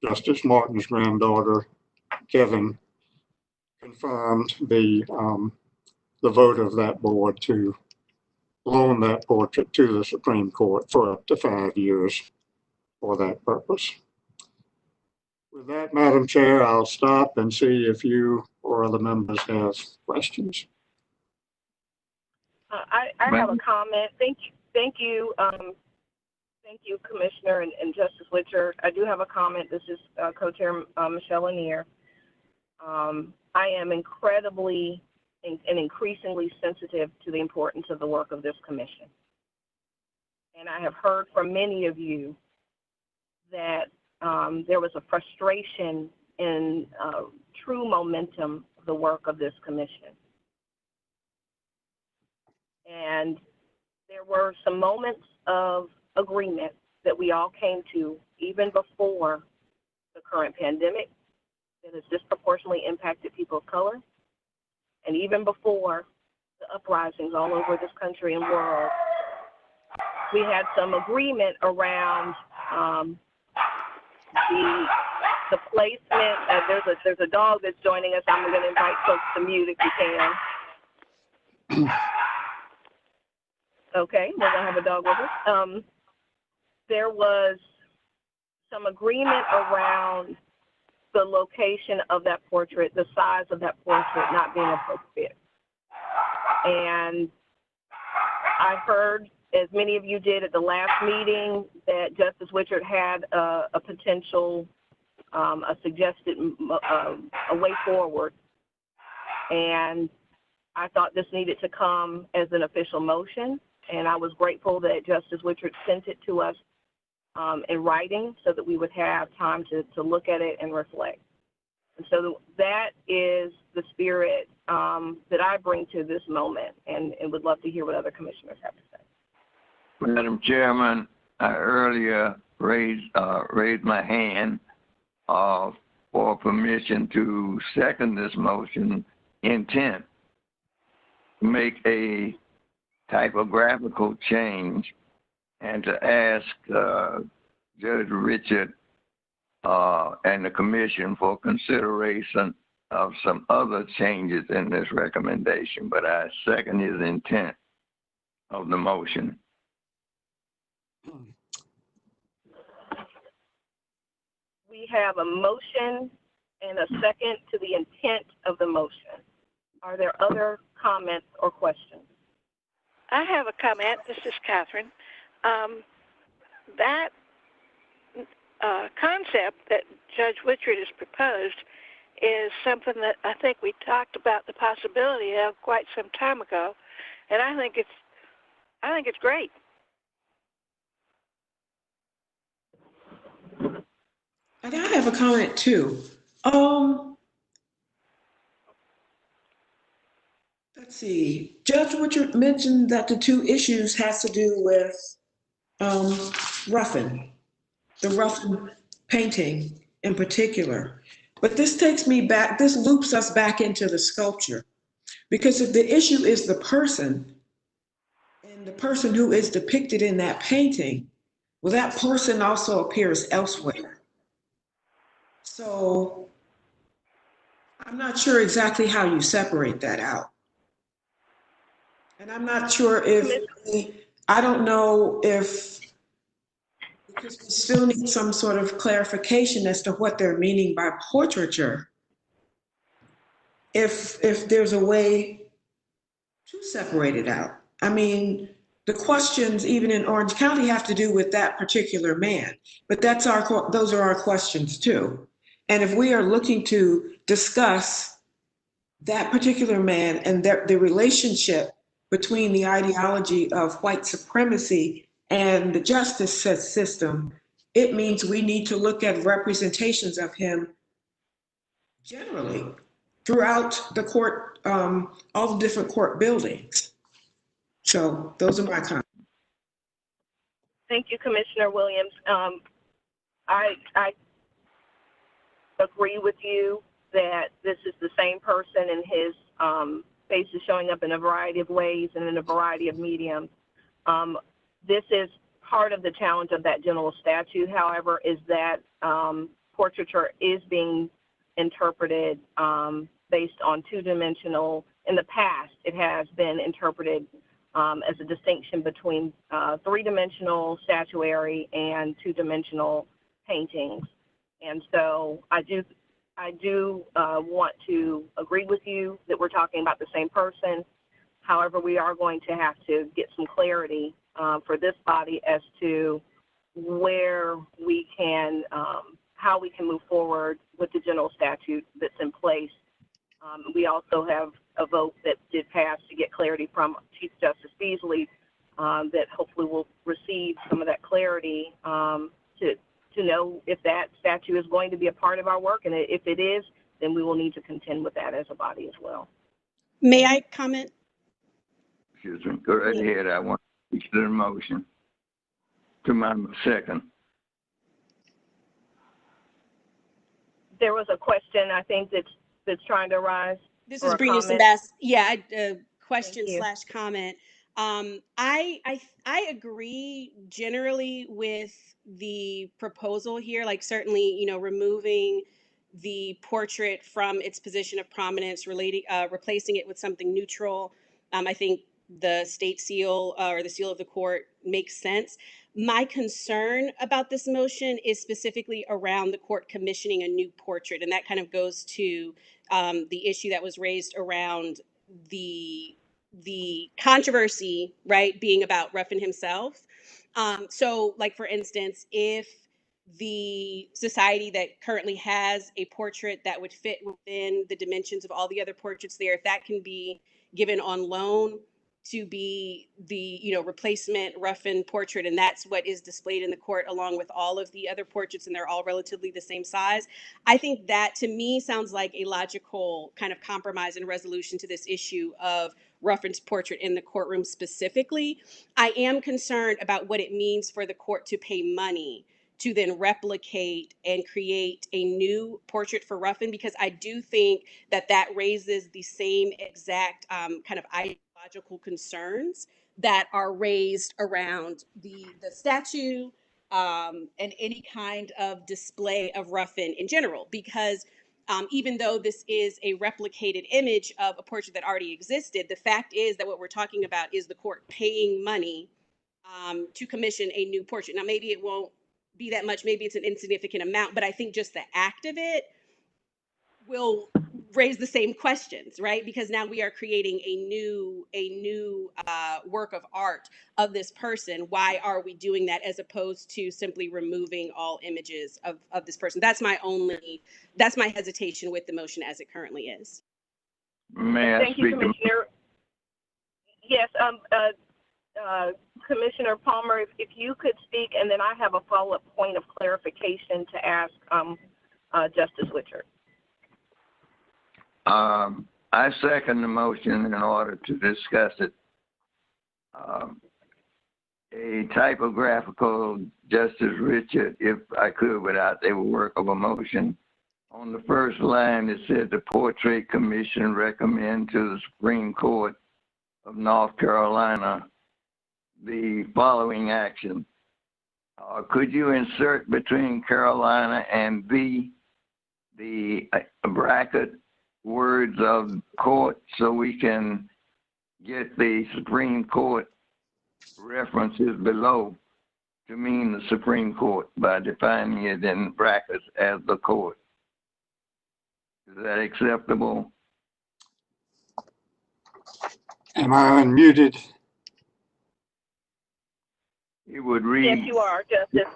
Justice Martin's granddaughter, Kevin confirmed the vote of that board to loan that portrait to the Supreme Court for up to 5 years for that purpose. With that, Madam Chair, I'll stop and see if you or other members have questions. I have a comment. Thank you, Commissioner and Justice Litcher. I do have a comment. This is Co-Chair Michelle Lanier. I am incredibly and increasingly sensitive to the importance of the work of this commission. And I have heard from many of you that there was a frustration in true momentum of the work of this commission. And there were some moments of agreement that we all came to even before the current pandemic that has disproportionately impacted people of color, and even before the uprisings all over this country and world we had some agreement around the placement. There's a dog that's joining us. I'm going to invite folks to mute if you can. Okay, we're going to have a dog with us. There was some agreement around the location of that portrait, the size of that portrait not being appropriate. And I heard, as many of you did at the last meeting, that Justice Wichert had a potential, a suggested a way forward. And I thought this needed to come as an official motion. And I was grateful that Justice Wichert sent it to us in writing so that we would have time to look at it and reflect. And so that is the spirit that I bring to this moment, and would love to hear what other commissioners have to say. Madam Chairman, I earlier raised my hand for permission to second this motion intent to make a typographical change and to ask Judge Richard and the commission for consideration of some other changes in this recommendation, but I second his intent of the motion. We have a motion and a second to the intent of the motion. Are there other comments or questions? I have a comment. This is Catherine. That concept that Judge Wichert has proposed is something that I think we talked about the possibility of quite some time ago, and I think it's great. And I have a comment too. Let's see. Judge Wichert mentioned that the two issues has to do with Ruffin, the Ruffin painting in particular. But this takes me back, this loops us back into the sculpture. Because if the issue is the person, and the person who is depicted in that painting, well, that person also appears elsewhere. So I'm not sure exactly how you separate that out. And I'm not sure if, I don't know if, because we still need some sort of clarification as to what they're meaning by portraiture. If there's a way to separate it out. I mean, the questions, even in Orange County, have to do with that particular man, but those are our questions too. And if we are looking to discuss that particular man and the relationship between the ideology of white supremacy and the justice system, it means we need to look at representations of him generally throughout the court, all the different court buildings. So those are my comments. Thank you, Commissioner Williams. I agree with you that this is the same person, and his face is showing up in a variety of ways and in a variety of mediums. This is part of the challenge of that general statute, however, is that portraiture is being interpreted based on two-dimensional. In the past, it has been interpreted as a distinction between three-dimensional statuary and two-dimensional paintings. And so I do want to agree with you that we're talking about the same person. However, we are going to have to get some clarity for this body as to where we can, how we can move forward with the general statute that's in place. We also have a vote that did pass to get clarity from Chief Justice Beasley that hopefully will receive some of that clarity to know if that statute is going to be a part of our work. And if it is, then we will need to contend with that as a body as well. May I comment? Excuse me. Go right ahead. I want to speak to the motion. To my second. There was a question, I think, that's trying to arise. This is Brina Sebas. Yeah, question / comment. I agree generally with the proposal here. Like certainly, you know, removing the portrait from its position of prominence, replacing it with something neutral. I think the state seal or the seal of the court makes sense. My concern about this motion is specifically around the court commissioning a new portrait, and that kind of goes to the issue that was raised around the controversy, right, being about Ruffin himself. So, like for instance, if the society that currently has a portrait that would fit within the dimensions of all the other portraits there, if that can be given on loan to be the, you know, replacement Ruffin portrait, and that's what is displayed in the court along with all of the other portraits, and they're all relatively the same size. I think that to me sounds like a logical kind of compromise and resolution to this issue of Ruffin's portrait in the courtroom specifically. I am concerned about what it means for the court to pay money to then replicate and create a new portrait for Ruffin, because I do think that that raises the same exact kind of ideological concerns that are raised around the statue and any kind of display of Ruffin in general, because even though this is a replicated image of a portrait that already existed, the fact is that what we're talking about is the court paying money to commission a new portrait. Now, maybe it won't be that much, maybe it's an insignificant amount, but I think just the act of it will raise the same questions, right? Because now we are creating a new work of art of this person. Why are we doing that as opposed to simply removing all images of this person? That's my hesitation with the motion as it currently is. May I Thank you, speak? Commissioner. Yes, Commissioner Palmer, if you could speak, and then I have a follow-up point of clarification to ask Justice Witcher. I second the motion in order to discuss it. A typographical, Justice Richard, if I could, without the work of a motion. On the first line, it said the Portrait Commission recommend to the Supreme Court of North Carolina the following action. Could you insert between Carolina and the bracket words of court so we can get the Supreme Court references below to mean the Supreme Court by defining it in brackets as the court? Is that acceptable? Am I unmuted? It would read. Yes, you are, Justice.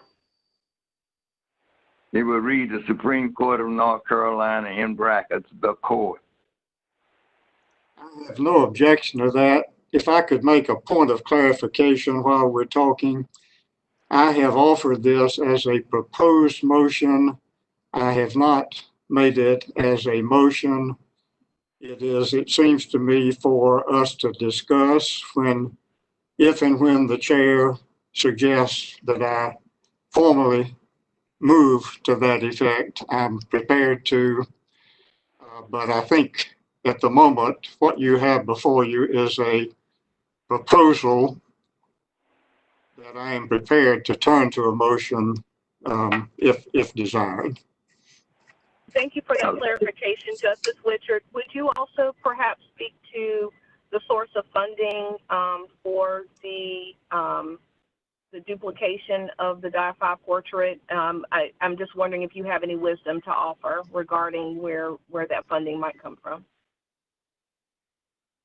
It would read the Supreme Court of North Carolina in brackets, the court. I have no objection to that. If I could make a point of clarification while we're talking, I have offered this as a proposed motion. I have not made it as a motion. It seems to me, for us to discuss if and when the chair suggests that I formally move to that effect, I'm prepared to, but I think at the moment, what you have before you is a proposal that I am prepared to turn to a motion if desired. Thank you for that clarification, Justice Witcher. Would you also perhaps speak to the source of funding for the duplication of the Die-5 portrait? I'm just wondering if you have any wisdom to offer regarding where that funding might come from.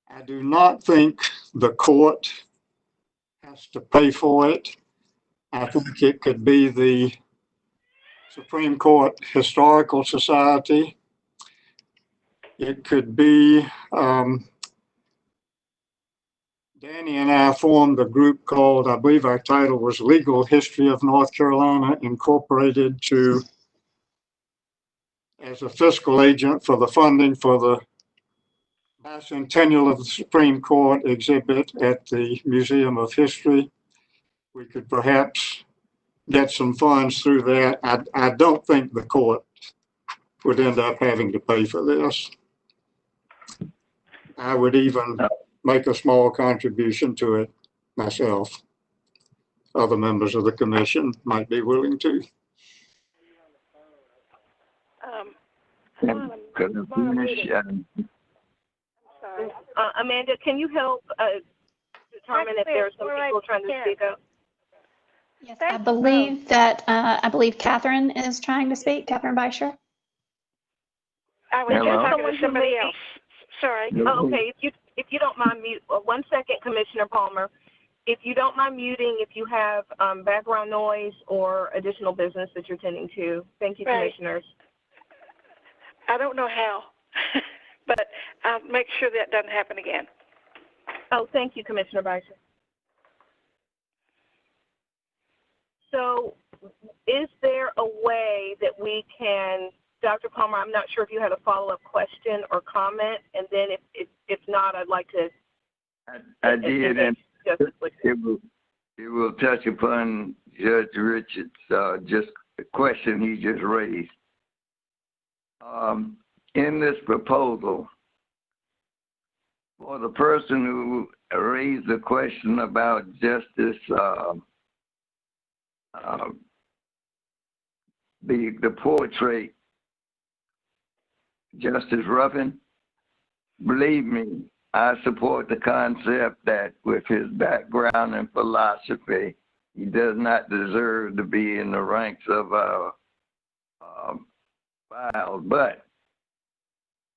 I do not think the court has to pay for it. I think it could be the Supreme Court Historical Society. It could be, Danny and I formed a group called, I believe our title was Legal History of North Carolina Incorporated, as a fiscal agent for the funding for the bicentennial of the Supreme Court exhibit at the Museum of History. We could perhaps get some funds through that. I don't think the court would end up having to pay for this. I would even make a small contribution to it myself. Other members of the commission might be willing to. Amanda, can you help determine if there are some people trying to speak up? Yes, I believe that Catherine is trying to speak. Catherine Beischer. I was just talking to somebody else. Sorry. Oh, okay. If you don't mind mute, 1 second, Commissioner Palmer. If you don't mind muting, if you have background noise or additional business that you're tending to. Thank you, Right. Commissioners. I don't know how, but I'll make sure that doesn't happen again. Oh, thank you, Commissioner Beischer. So is there a way that we can, Dr. Palmer, I'm not sure if you had a follow-up question or comment, and then if not, I'd like to. I did, and it will touch upon Judge Richards' just the question he just raised. In this proposal, for the person who raised the question about justice, the portrait, Justice Ruffin, believe me, I support the concept that with his background in philosophy, he does not deserve to be in the ranks of our files. But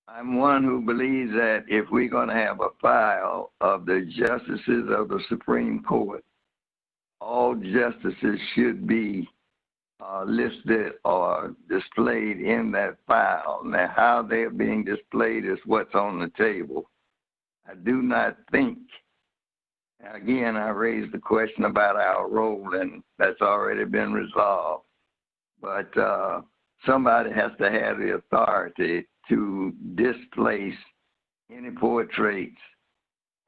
I'm one who believes that if we're going to have a file of the justices of the Supreme Court, all justices should be listed or displayed in that file. Now, how they're being displayed is what's on the table. I do not think, again, I raised the question about our role, and that's already been resolved. But somebody has to have the authority to displace any portraits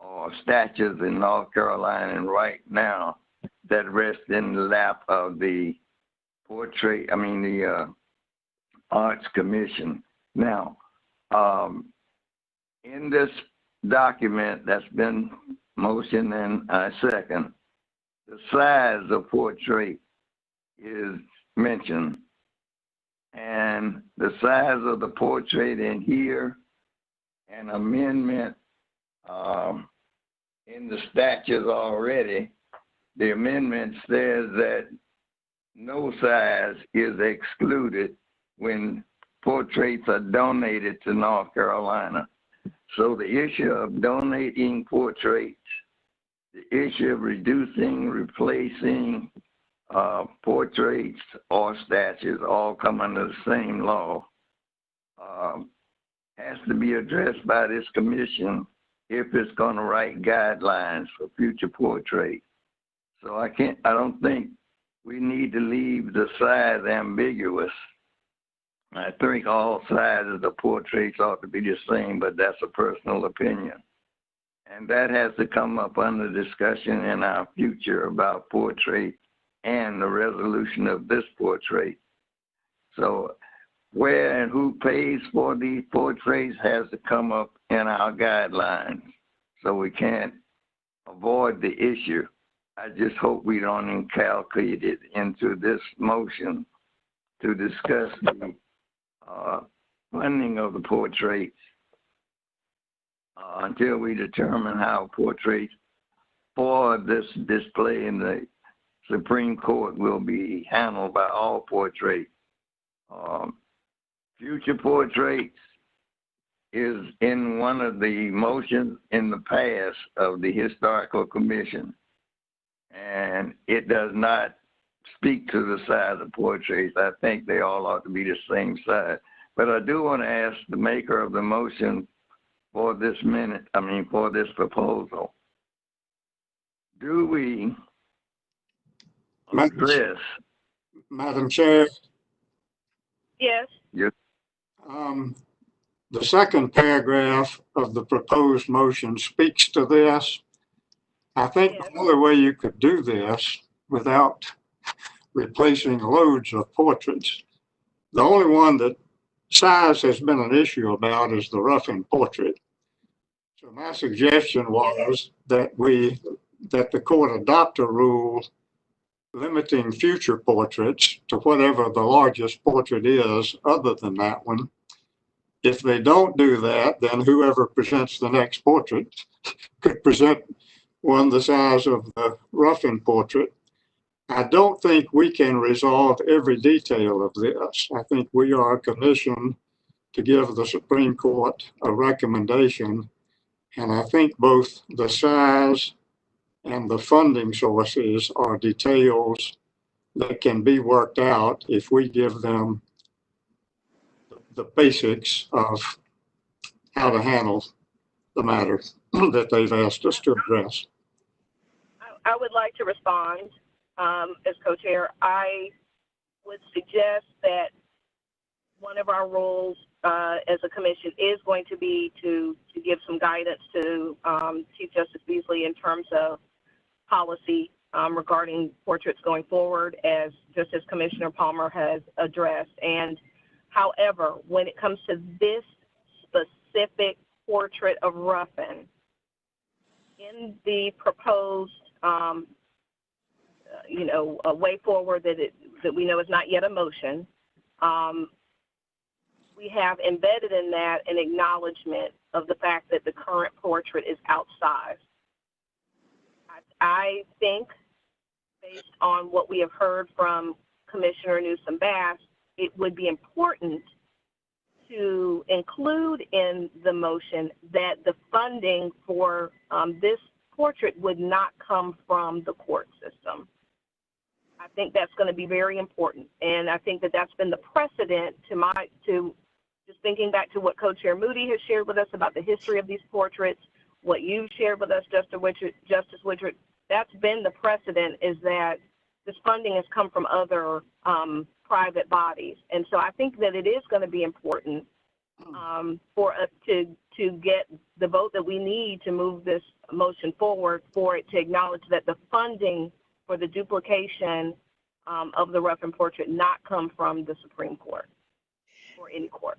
or statues in North Carolina, and right now that rest in the lap of the Arts Commission. Now, in this document that's been motioned and I second, the size of portrait is mentioned, and the size of the portrait in here, an amendment in the statutes already, the amendment says that no size is excluded when portraits are donated to North Carolina. So the issue of donating portraits, the issue of reducing, replacing portraits or statues, all come under the same law, has to be addressed by this commission if it's going to write guidelines for future portraits. So I don't think we need to leave the size ambiguous. I think all sizes of portraits ought to be the same, but that's a personal opinion. And that has to come up under discussion in our future about portraits and the resolution of this portrait. So where and who pays for these portraits has to come up in our guidelines. So we can't avoid the issue. I just hope we don't inculcate it into this motion to discuss the funding of the portraits until we determine how portraits for this display in the Supreme Court will be handled by all portraits. Future portraits is in one of the motions in the past of the Historical Commission, and it does not speak to the size of portraits. I think they all ought to be the same size. But I do want to ask the maker of the motion for this for this proposal, do we address? Madam Chair? Yes. Yes. The second paragraph of the proposed motion speaks to this. I think the only way you could do this without replacing loads of portraits, the only one that size has been an issue about is the Ruffin portrait. So my suggestion was that the court adopt a rule limiting future portraits to whatever the largest portrait is other than that one. If they don't do that, then whoever presents the next portrait could present one the size of the Ruffin portrait. I don't think we can resolve every detail of this. I think we are commissioned to give the Supreme Court a recommendation. And I think both the size and the funding sources are details that can be worked out if we give them the basics of how to handle the matter that they've asked us to address. I would like to respond as co-chair. I would suggest that one of our roles as a commission is going to be to give some guidance to Chief Justice Beasley in terms of policy regarding portraits going forward, just as Commissioner Palmer has addressed. And however, when it comes to this specific portrait of Ruffin, in the proposed, a way forward that we know is not yet a motion, we have embedded in that an acknowledgement of the fact that the current portrait is outsized. I think, based on what we have heard from Commissioner Newsom-Bass, it would be important to include in the motion that the funding for this portrait would not come from the court system. I think that's going to be very important, and I think that that's been the precedent to just thinking back to what Co-Chair Moody has shared with us about the history of these portraits, what you've shared with us, Justice Woodruff. That's been the precedent, is that this funding has come from other private bodies. And so I think that it is going to be important for us to get the vote that we need to move this motion forward, for it to acknowledge that the funding for the duplication of the Ruffin portrait not come from the Supreme Court or any court.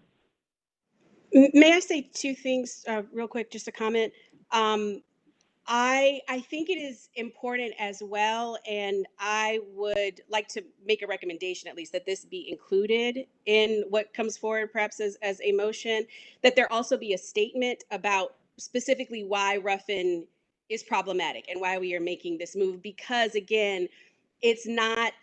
May I say two things real quick, just a comment? I think it is important as well, and I would like to make a recommendation, at least, that this be included in what comes forward, perhaps as a motion, that there also be a statement about specifically why Ruffin is problematic and why we are making this move, because again, it's not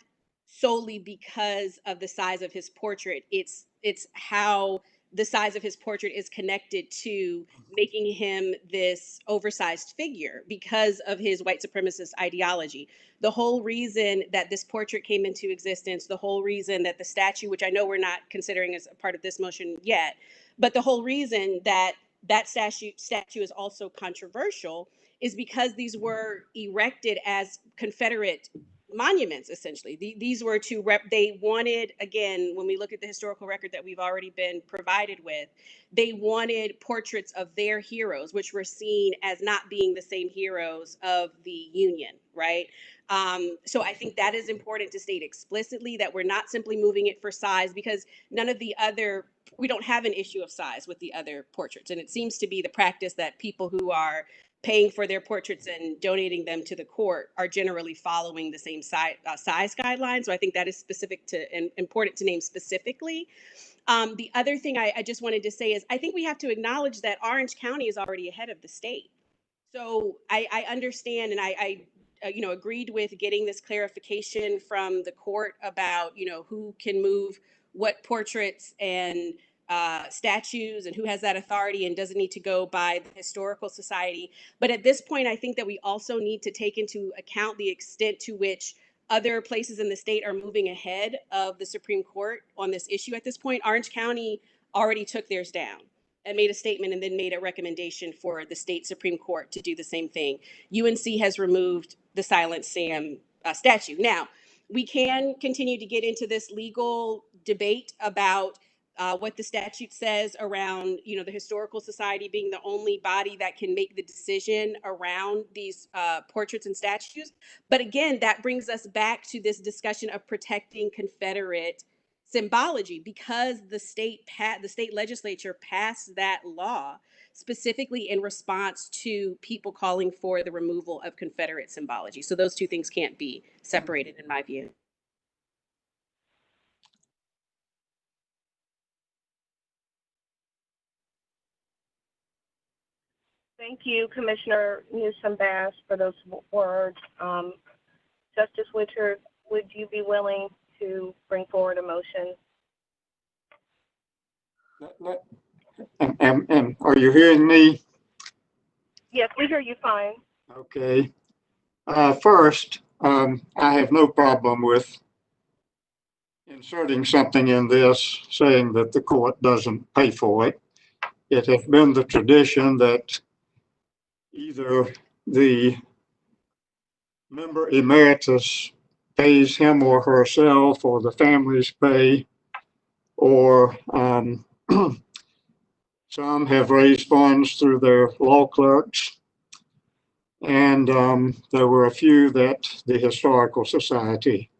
solely because of the size of his portrait. It's how the size of his portrait is connected to making him this oversized figure because of his white supremacist ideology. The whole reason that this portrait came into existence, the whole reason that the statue, which I know we're not considering as a part of this motion yet, but the whole reason that that statue is also controversial is because these were erected as Confederate monuments, essentially. These were they wanted, again, when we look at the historical record that we've already been provided with, they wanted portraits of their heroes, which were seen as not being the same heroes of the Union, right? So I think that is important to state explicitly, that we're not simply moving it for size, because we don't have an issue of size with the other portraits. And it seems to be the practice that people who are paying for their portraits and donating them to the court are generally following the same size guidelines. So I think that is specific to and important to name specifically. The other thing I just wanted to say is I think we have to acknowledge that Orange County is already ahead of the state. So I understand, and I agreed with getting this clarification from the court about, who can move what portraits and statues and who has that authority and doesn't need to go by the Historical Society. But at this point, I think that we also need to take into account the extent to which other places in the state are moving ahead of the Supreme Court on this issue at this point. Orange County already took theirs down and made a statement and then made a recommendation for the state Supreme Court to do the same thing. UNC has removed the Silent Sam statue. Now, we can continue to get into this legal debate about what the statute says around, the Historical Society being the only body that can make the decision around these portraits and statues. But again, that brings us back to this discussion of protecting Confederate symbology because the state legislature passed that law specifically in response to people calling for the removal of Confederate symbology. So those two things can't be separated in my view. Thank you, Commissioner Newsom-Bass, for those words. Justice Witcher, would you be willing to bring forward a motion? And are you hearing me? Yes, we hear you fine. Okay. First, I have no problem with inserting something in this saying that the court doesn't pay for it. It has been the tradition that either the member emeritus pays him or herself or the families pay, or some have raised funds through their law clerks. And there were a few that the Historical Society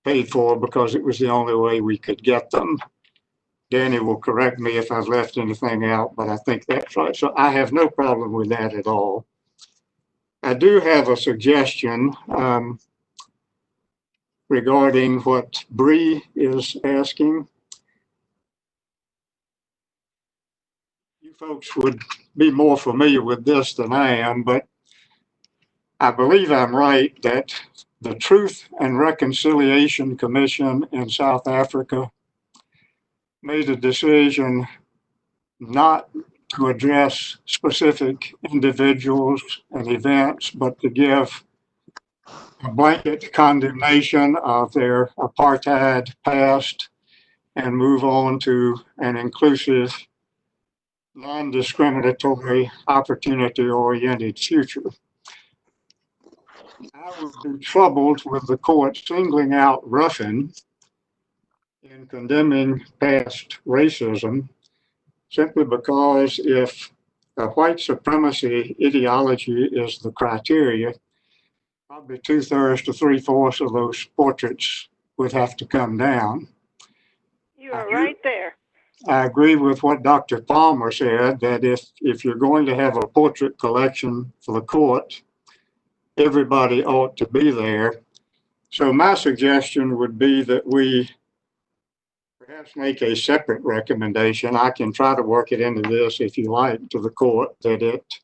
paid for because it was the only way we could get them. Danny will correct me if I've left anything out, but I think that's right. So I have no problem with that at all. I do have a suggestion regarding what Bree is asking. You folks would be more familiar with this than I am, but I believe I'm right that the Truth and Reconciliation Commission in South Africa made a decision not to address specific individuals and events, but to give a blanket condemnation of their apartheid past and move on to an inclusive, non-discriminatory, opportunity-oriented future. I would be troubled with the court singling out Ruffin in condemning past racism simply because if a white supremacy ideology is the criteria, probably 2/3 to 3/4 of those portraits would have to come down. You are right there. I agree with what Dr. Palmer said, that if you're going to have a portrait collection for the court, everybody ought to be there. So my suggestion would be that we perhaps make a separate recommendation. I can try to work it into this if you like to the court, that it,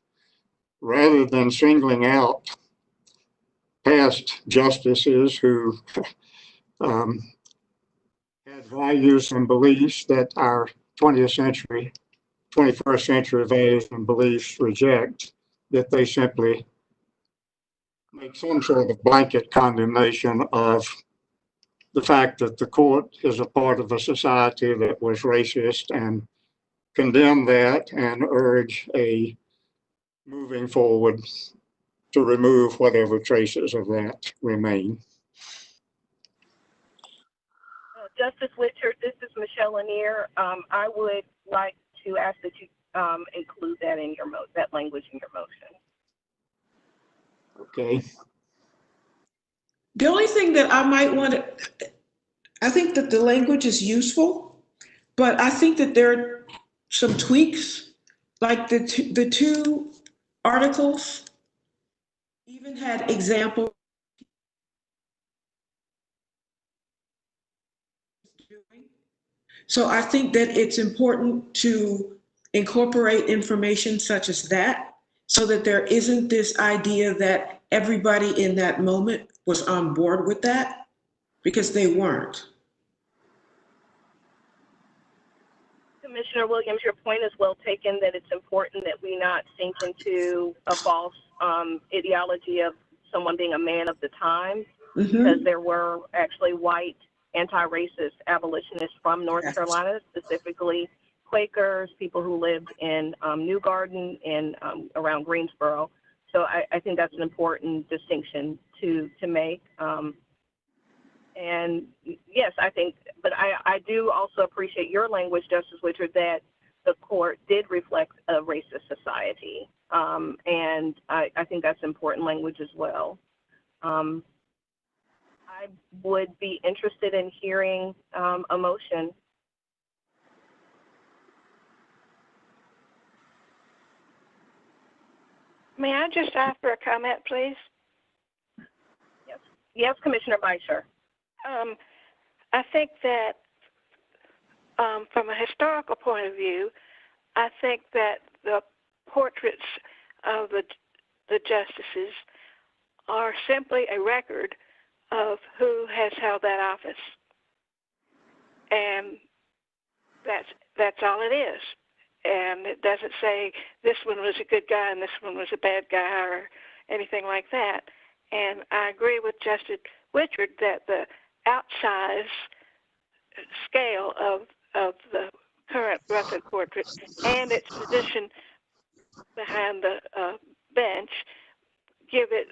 rather than singling out past justices who had values and beliefs that our 21st century values and beliefs reject, that they simply make some sort of blanket condemnation of the fact that the court is a part of a society that was racist, and condemn that and urge a moving forward to remove whatever traces of that remain. Justice Witcher, this is Michelle Lanier. I would like to ask that you include that in your that language in your motion. Okay. The only thing that I might want to, I think that the language is useful, but I think that there are some tweaks, like the two articles even had examples. So I think that it's important to incorporate information such as that, so that there isn't this idea that everybody in that moment was on board with that, because they weren't. Commissioner Williams, your point is well taken, that it's important that we not sink into a false ideology of someone being a man of the times, because there were actually white anti-racist abolitionists from North Carolina, specifically Quakers, people who lived in New Garden and around Greensboro. So I think that's an important distinction to make. And yes, I think, but I do also appreciate your language, Justice Witcher, that the court did reflect a racist society. And I think that's important language as well. I would be interested in hearing a motion. May I just offer a comment, please? Yes, Commissioner Beischer. I think that from a historical point of view, I think that the portraits of the justices are simply a record of who has held that office. And that's all it is. And it doesn't say this one was a good guy and this one was a bad guy or anything like that. And I agree with Justice Richard that the outsize scale of the current Repin portrait and its position behind the bench give it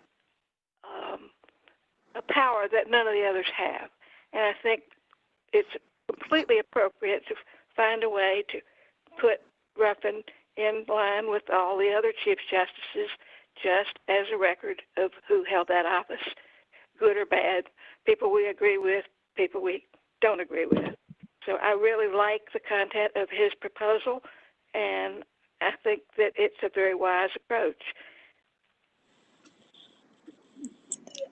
a power that none of the others have. And I think it's completely appropriate to find a way to put Repin in line with all the other Chief Justices just as a record of who held that office, good or bad, people we agree with, people we don't agree with. So I really like the content of his proposal, and I think that it's a very wise approach.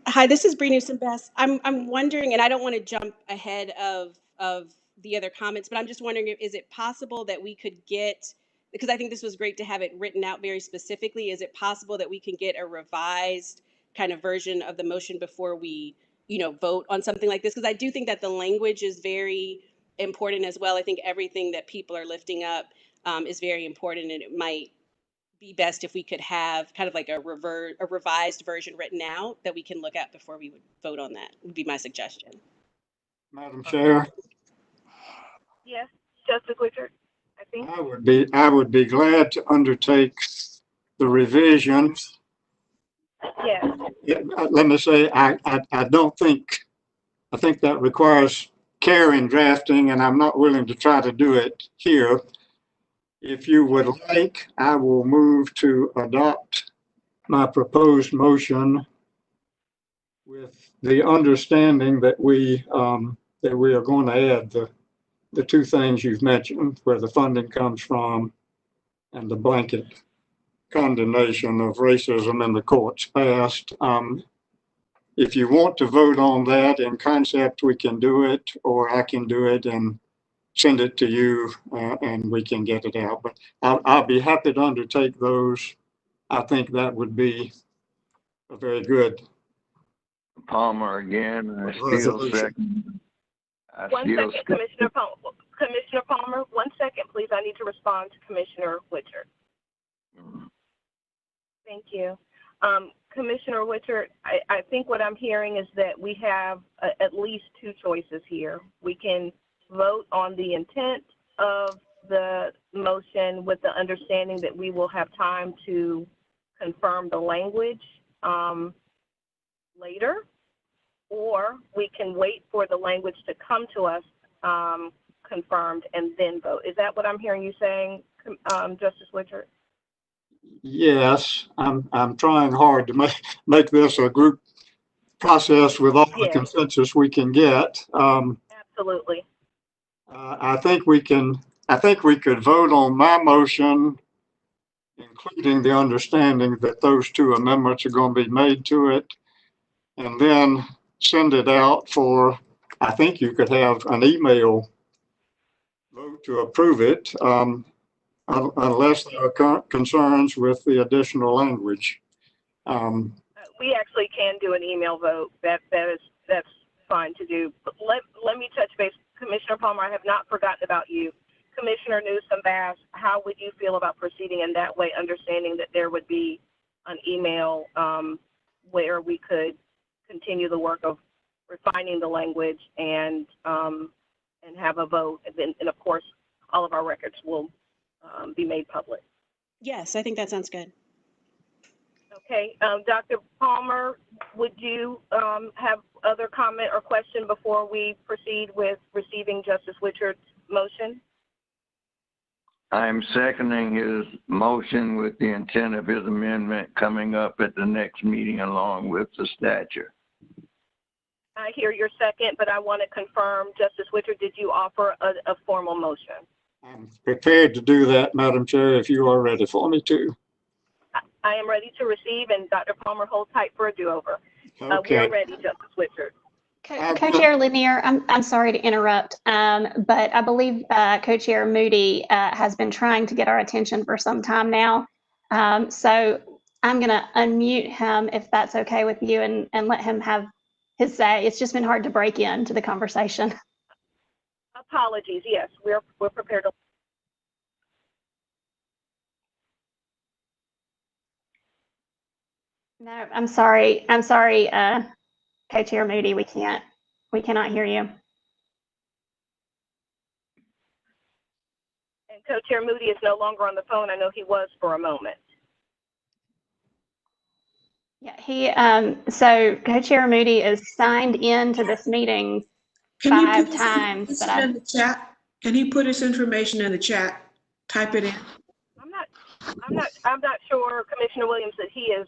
Hi, this is Bree Newsom-Best. I'm wondering, and I don't want to jump ahead of the other comments, but I'm just wondering, is it possible that we could get, because I think this was great to have it written out very specifically, is it possible that we can get a revised kind of version of the motion before we, vote on something like this? Because I do think that the language is very important as well. I think everything that people are lifting up is very important, and it might be best if we could have kind of like a revised version written out that we can look at before we would vote on that, would be my suggestion. Madam Chair, Yes, Justice Richard, I think. I would be glad to undertake the revision. Yes. Let me say, I think that requires care in drafting, and I'm not willing to try to do it here. If you would like, I will move to adopt my proposed motion with the understanding that we are going to add the two things you've mentioned, where the funding comes from and the blanket condemnation of racism in the courts past. If you want to vote on that in concept, we can do it, or I can do it and send it to you and we can get it out. But I'll be happy to undertake those. I think that would be a very good. Palmer again. I still second. One second, Commissioner Palmer. 1 second, please. I need to respond to Commissioner Richard. Thank you. Commissioner Richard, I think what I'm hearing is that we have at least two choices here. We can vote on the intent of the motion with the understanding that we will have time to confirm the language later, or we can wait for the language to come to us confirmed and then vote. Is that what I'm hearing you saying, Justice Richard? Yes, I'm trying hard to make this a group process with all the consensus we can get. Absolutely. I think we could vote on my motion, including the understanding that those two amendments are going to be made to it, and then send it out for, I think you could have an email vote to approve it, unless there are concerns with the additional language. We actually can do an email vote. That's fine to do. But let me touch base. Commissioner Palmer, I have not forgotten about you. Commissioner Newsom-Bass, how would you feel about proceeding in that way, understanding that there would be an email where we could continue the work of refining the language and have a vote, and of course, all of our records will be made public. Yes, I think that sounds good. Okay, Dr. Palmer, would you have other comment or question before we proceed with receiving Justice Richard's motion? I'm seconding his motion with the intent of his amendment coming up at the next meeting along with the statute. I hear your second, but I want to confirm, Justice Witcher, did you offer a formal motion? I'm prepared to do that, Madam Chair, if you are ready for me to. I am ready to receive, and Dr. Palmer, hold tight for a do-over. Okay. We are ready, Justice Witcher. Co-Chair Lanier, I'm sorry to interrupt, but I believe Co-Chair Moody has been trying to get our attention for some time now. So I'm going to unmute him if that's okay with you and let him have his say. It's just been hard to break into the conversation. Apologies. Yes, we're prepared to. No, I'm sorry. I'm sorry, Co-Chair Moody. We cannot hear you. And Co-Chair Moody is no longer on the phone. I know he was for a moment. Yeah, so Co-Chair Moody is signed into this meeting 5 times. But in the chat? Can he put his information in the chat? Type it in. I'm not sure, Commissioner Williams, that he is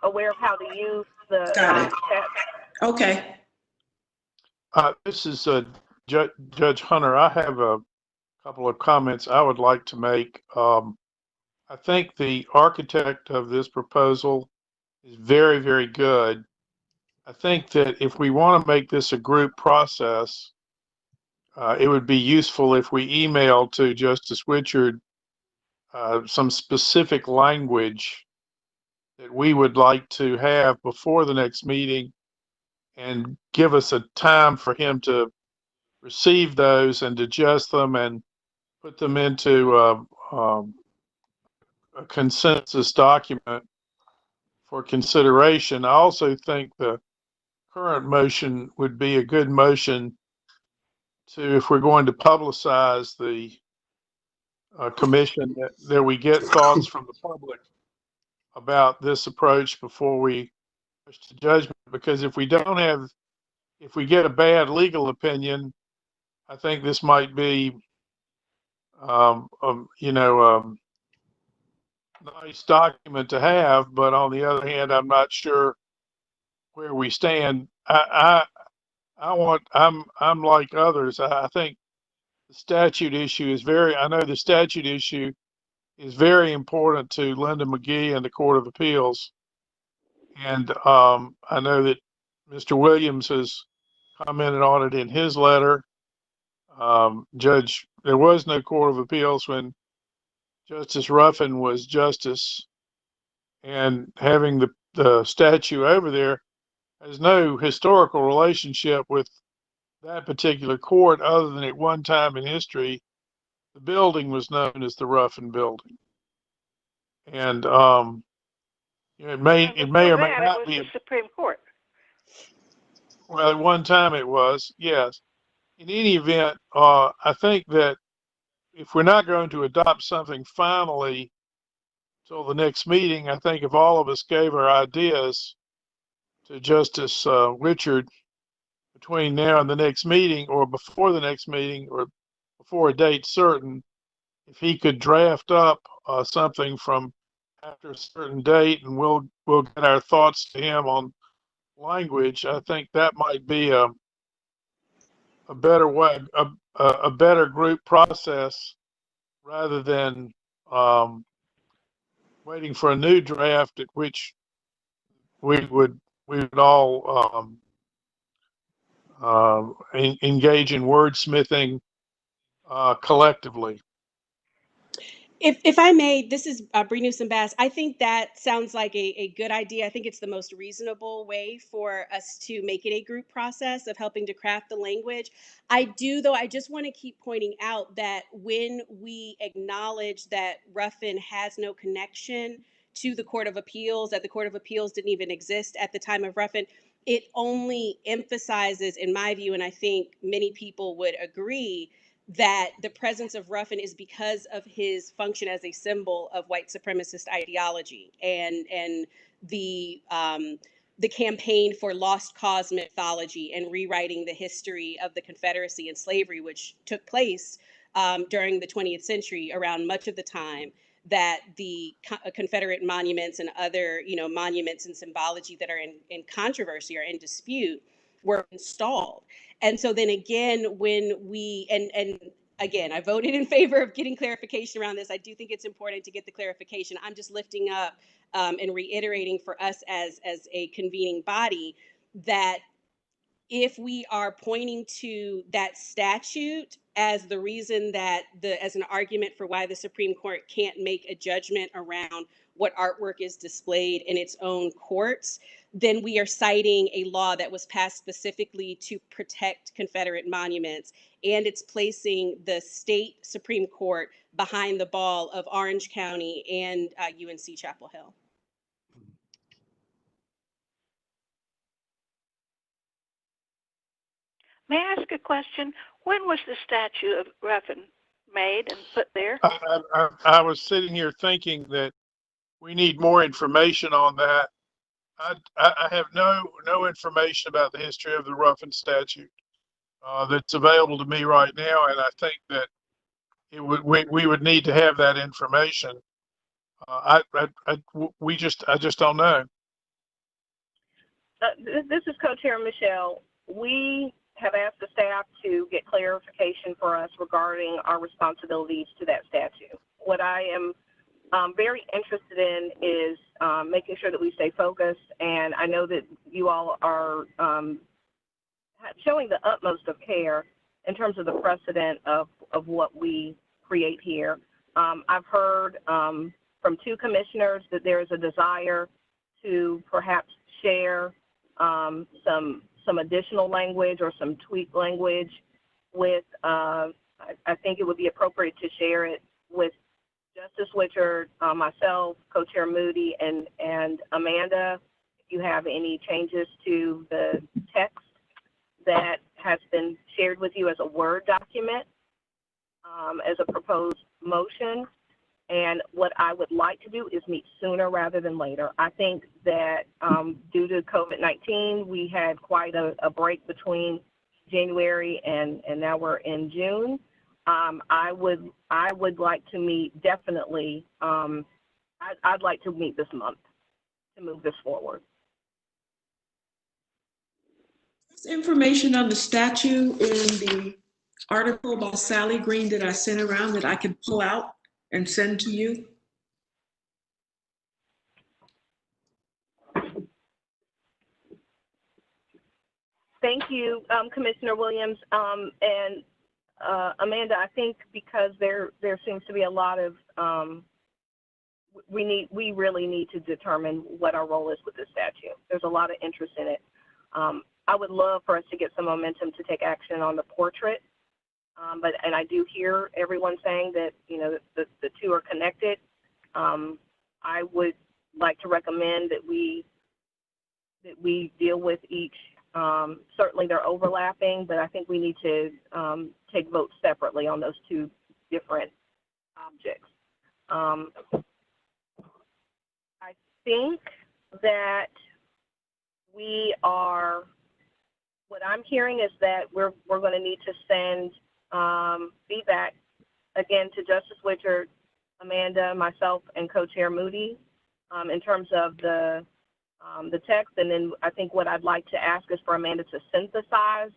aware of how to use the chat. Okay. This is Judge Hunter. I have a couple of comments I would like to make. I think the architect of this proposal is very, very good. I think that if we want to make this a group process, it would be useful if we email to Justice Witcher some specific language that we would like to have before the next meeting and give us a time for him to receive those and digest them and put them into a consensus document for consideration. I also think the current motion would be a good motion to, if we're going to publicize the commission, that we get thoughts from the public about this approach before we push to judgment. Because if we get a bad legal opinion, I think this might be, nice document to have. But on the other hand, I'm not sure where we stand. I'm like others. I think the statute issue is I know the statute issue is very important to Linda McGee and the Court of Appeals. And I know that Mr. Williams has commented on it in his letter. There was no Court of Appeals when Justice Ruffin was justice, and having the statue over there has no historical relationship with that particular court, other than at one time in history, the building was known as the Ruffin Building. And it may or may not be the Supreme Court. Well, at one time it was, yes. In any event, I think that if we're not going to adopt something finally till the next meeting, I think if all of us gave our ideas to Justice Richard between now and the next meeting, or before the next meeting, or before a date certain, if he could draft up something from after a certain date, and we'll get our thoughts to him on language, I think that might be a better way, a better group process, rather than waiting for a new draft at which we would all engage in wordsmithing collectively. If I may, this is Bree Newsom-Bass. I think that sounds like a good idea. I think it's the most reasonable way for us to make it a group process of helping to craft the language. I just want to keep pointing out that when we acknowledge that Ruffin has no connection to the Court of Appeals, that the Court of Appeals didn't even exist at the time of Ruffin, it only emphasizes, in my view, and I think many people would agree, that the presence of Ruffin is because of his function as a symbol of white supremacist ideology and the campaign for lost cause mythology and rewriting the history of the Confederacy and slavery, which took place during the 20th century, around much of the time that the Confederate monuments and other monuments and symbology that are in controversy or in dispute were installed. And so then again, when we, and again, I voted in favor of getting clarification around this. I do think it's important to get the clarification. I'm just lifting up and reiterating for us as a convening body that if we are pointing to that statute as the reason that as an argument for why the Supreme Court can't make a judgment around what artwork is displayed in its own courts, then we are citing a law that was passed specifically to protect Confederate monuments, and it's placing the state Supreme Court behind the ball of Orange County and UNC Chapel Hill. May I ask a question? When was the statue of Repin made and put there? I was sitting here thinking that we need more information on that. I have no information about the history of the Ruffin statute that's available to me right now, and I think that we would need to have that information. I just don't know. This is Co-Chair Michelle. We have asked the staff to get clarification for us regarding our responsibilities to that statute. What I am very interested in is making sure that we stay focused, and I know that you all are showing the utmost of care in terms of the precedent of what we create here. I've heard from 2 commissioners that there is a desire to perhaps share some additional language or some tweaked language with, I think it would be appropriate to share it with Justice Witcher, myself, Co-Chair Moody, and Amanda. If you have any changes to the text that has been shared with you as a Word document, as a proposed motion. And what I would like to do is meet sooner rather than later. I think that due to COVID-19, we had quite a break between January and now we're in June. I would like to meet definitely. I'd like to meet this month to move this forward. There's information on the statute in the article by Sally Green that I sent around that I can pull out and send to you. Thank you, Commissioner Williams. And Amanda, I think because there seems to be a lot of, we really need to determine what our role is with this statute. There's a lot of interest in it. I would love for us to get some momentum to take action on the portrait. And I do hear everyone saying that, you know, the 2 are connected. I would like to recommend that we deal with each. Certainly they're overlapping, but I think we need to take votes separately on those 2 different objects. I think that what I'm hearing is that we're going to need to send feedback again to Justice Witcher, Amanda, myself, and Co-Chair Moody in terms of the text. And then I think what I'd like to ask is for Amanda to synthesize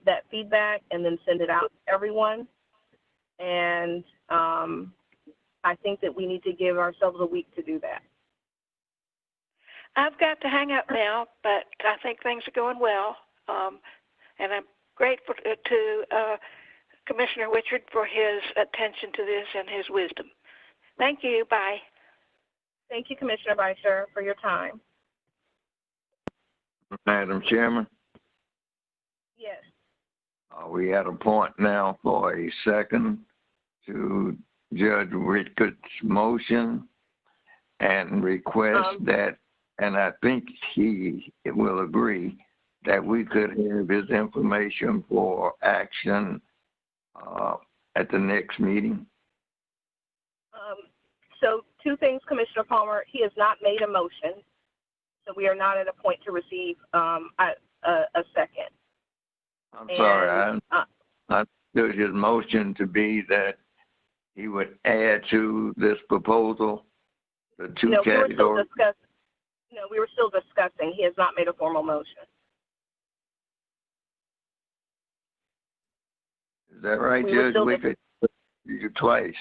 that feedback and then send it out to everyone. And I think that we need to give ourselves a week to do that. I've got to hang up now, but I think things are going well. And I'm grateful to Commissioner Wichard for his attention to this and his wisdom. Thank you. Bye. Thank you, Commissioner Beischer, for your time. Madam Chairman? Yes. We at a point now for a second to Judge Rickard's motion and request that, and I think he will agree, that we could have his information for action at the next meeting. So 2 things, Commissioner Palmer. He has not made a motion, so we are not at a point to receive a second. I'm sorry, I understood his motion to be that he would add to this proposal the 2 categories. We were still discussing. He has not made a formal motion. Is that right, We were Judge still Wickett? You twice.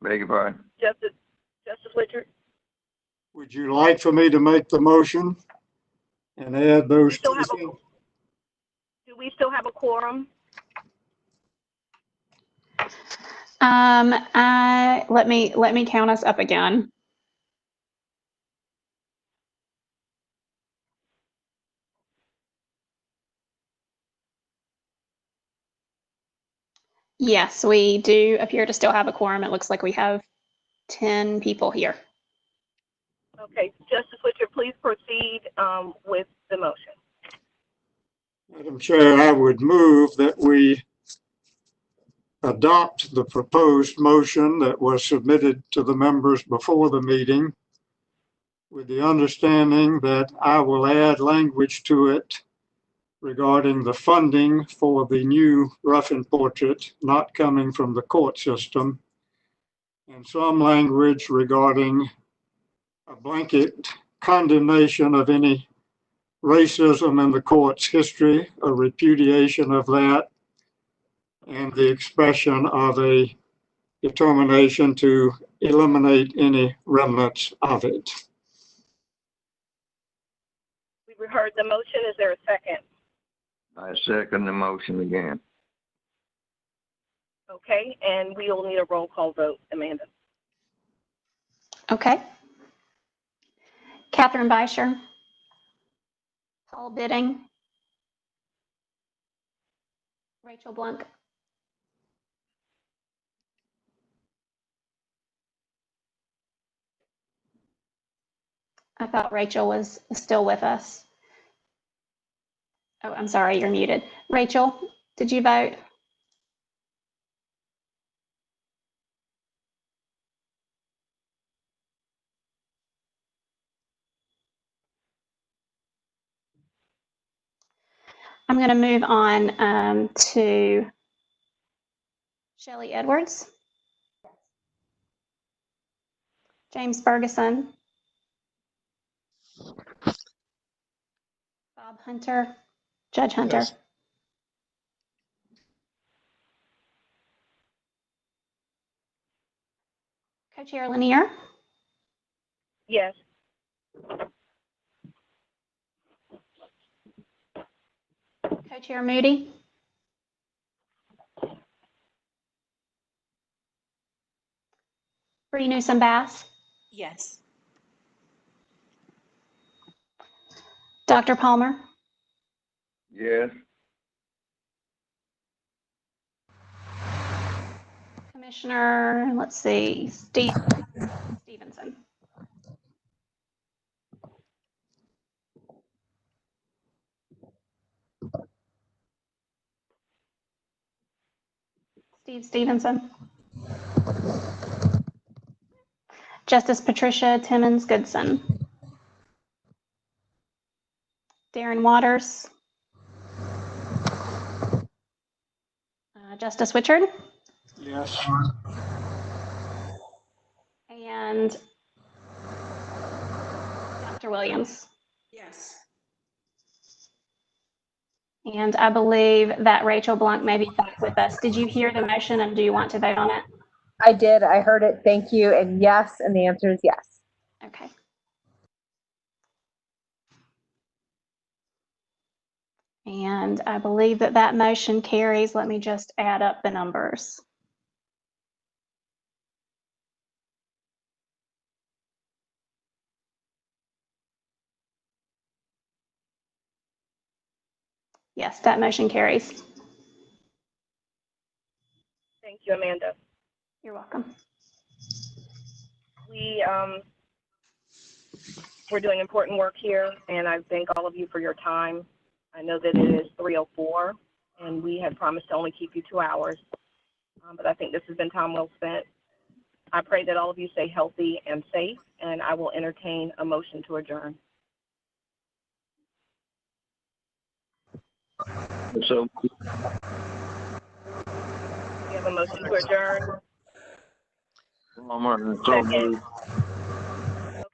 Beg your pardon? Justice Richard? Would you like for me to make the motion and add those two things? Do we still have a quorum? Let me count us up again. Yes, we do appear to still have a quorum. It looks like we have 10 people here. Okay, Justice Richard, please proceed with the motion. Madam Chair, I would move that we adopt the proposed motion that was submitted to the members before the meeting, with the understanding that I will add language to it regarding the funding for the new Ruffin portrait not coming from the court system, and some language regarding a blanket condemnation of any racism in the court's history, a repudiation of that, and the expression of a determination to eliminate any remnants of it. We've heard the motion. Is there a second? I second the motion again. Okay, and we will need a roll call vote, Amanda. Okay. Catherine Beischer. Paul Bidding. Rachel Blank. I thought Rachel was still with us. Oh, I'm sorry, you're muted. Rachel, did you vote? I'm going to move on to Shelley Edwards. James Ferguson. Bob Hunter. Judge Hunter. Yes. Co-Chair Lanier. Yes. Co-Chair Moody. Bree Newsom Bass. Yes. Dr. Palmer. Yes. Commissioner, let's see, Stevenson. Steve Stevenson. Justice Patricia Timmons Goodson. Darren Waters. Justice Wichard. Yes. And Dr. Williams. Yes. And I believe that Rachel Blank may be back with us. Did you hear the motion and do you want to vote on it? I did. I heard it. Thank you. And yes, and the answer is yes. Okay. And I believe that that motion carries. Let me just add up the numbers. Yes, that motion carries. Thank you, Amanda. You're welcome. We're doing important work here, and I thank all of you for your time. I know that it is 3:04, and we had promised to only keep you 2 hours, but I think this has been time well spent. I pray that all of you stay healthy and safe, and I will entertain a motion to adjourn. So. We have a motion to adjourn. So Second. moved.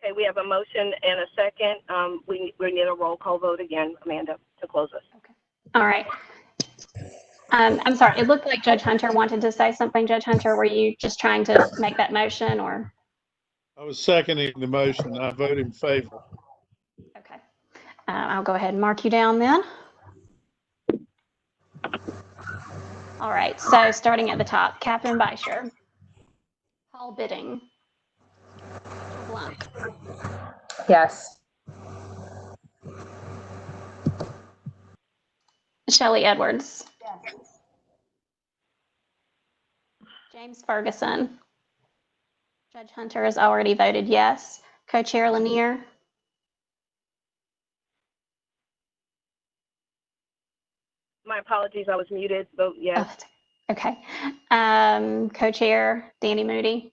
Okay, we have a motion and a second. We need a roll call vote again, Amanda, to close us. Okay. All right. I'm sorry. It looked like Judge Hunter wanted to say something. Judge Hunter, were you just trying to make that motion, or? I was seconding the motion. I vote in favor. Okay. I'll go ahead and mark you down then. All right. So starting at the top, Catherine Beischer, Paul Bidding, Blanc, Yes. Shelley Edwards, James Ferguson. Judge Hunter has already voted yes. Co-Chair Lanier. My apologies, I was muted. Vote yes. Oh, okay. Co-Chair Danny Moody.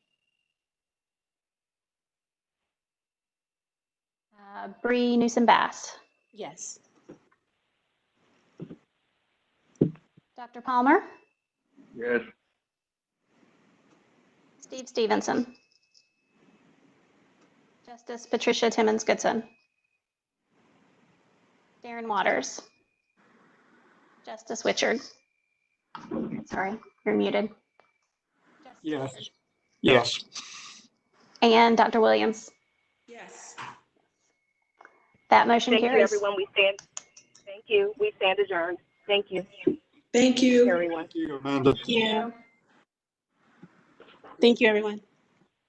Bree Newsom-Bass. Yes. Dr. Palmer. Yes. Steve Stevenson. Justice Patricia Timmons-Goodson. Darren Waters. Justice Witchard. Sorry, you're muted. Yes. Yes. And Dr. Williams. Yes. That motion Thank carries. you, everyone. Thank you. We stand adjourned. Thank you. Thank you. Everyone. Thank you, Amanda. Thank you. Thank you, everyone.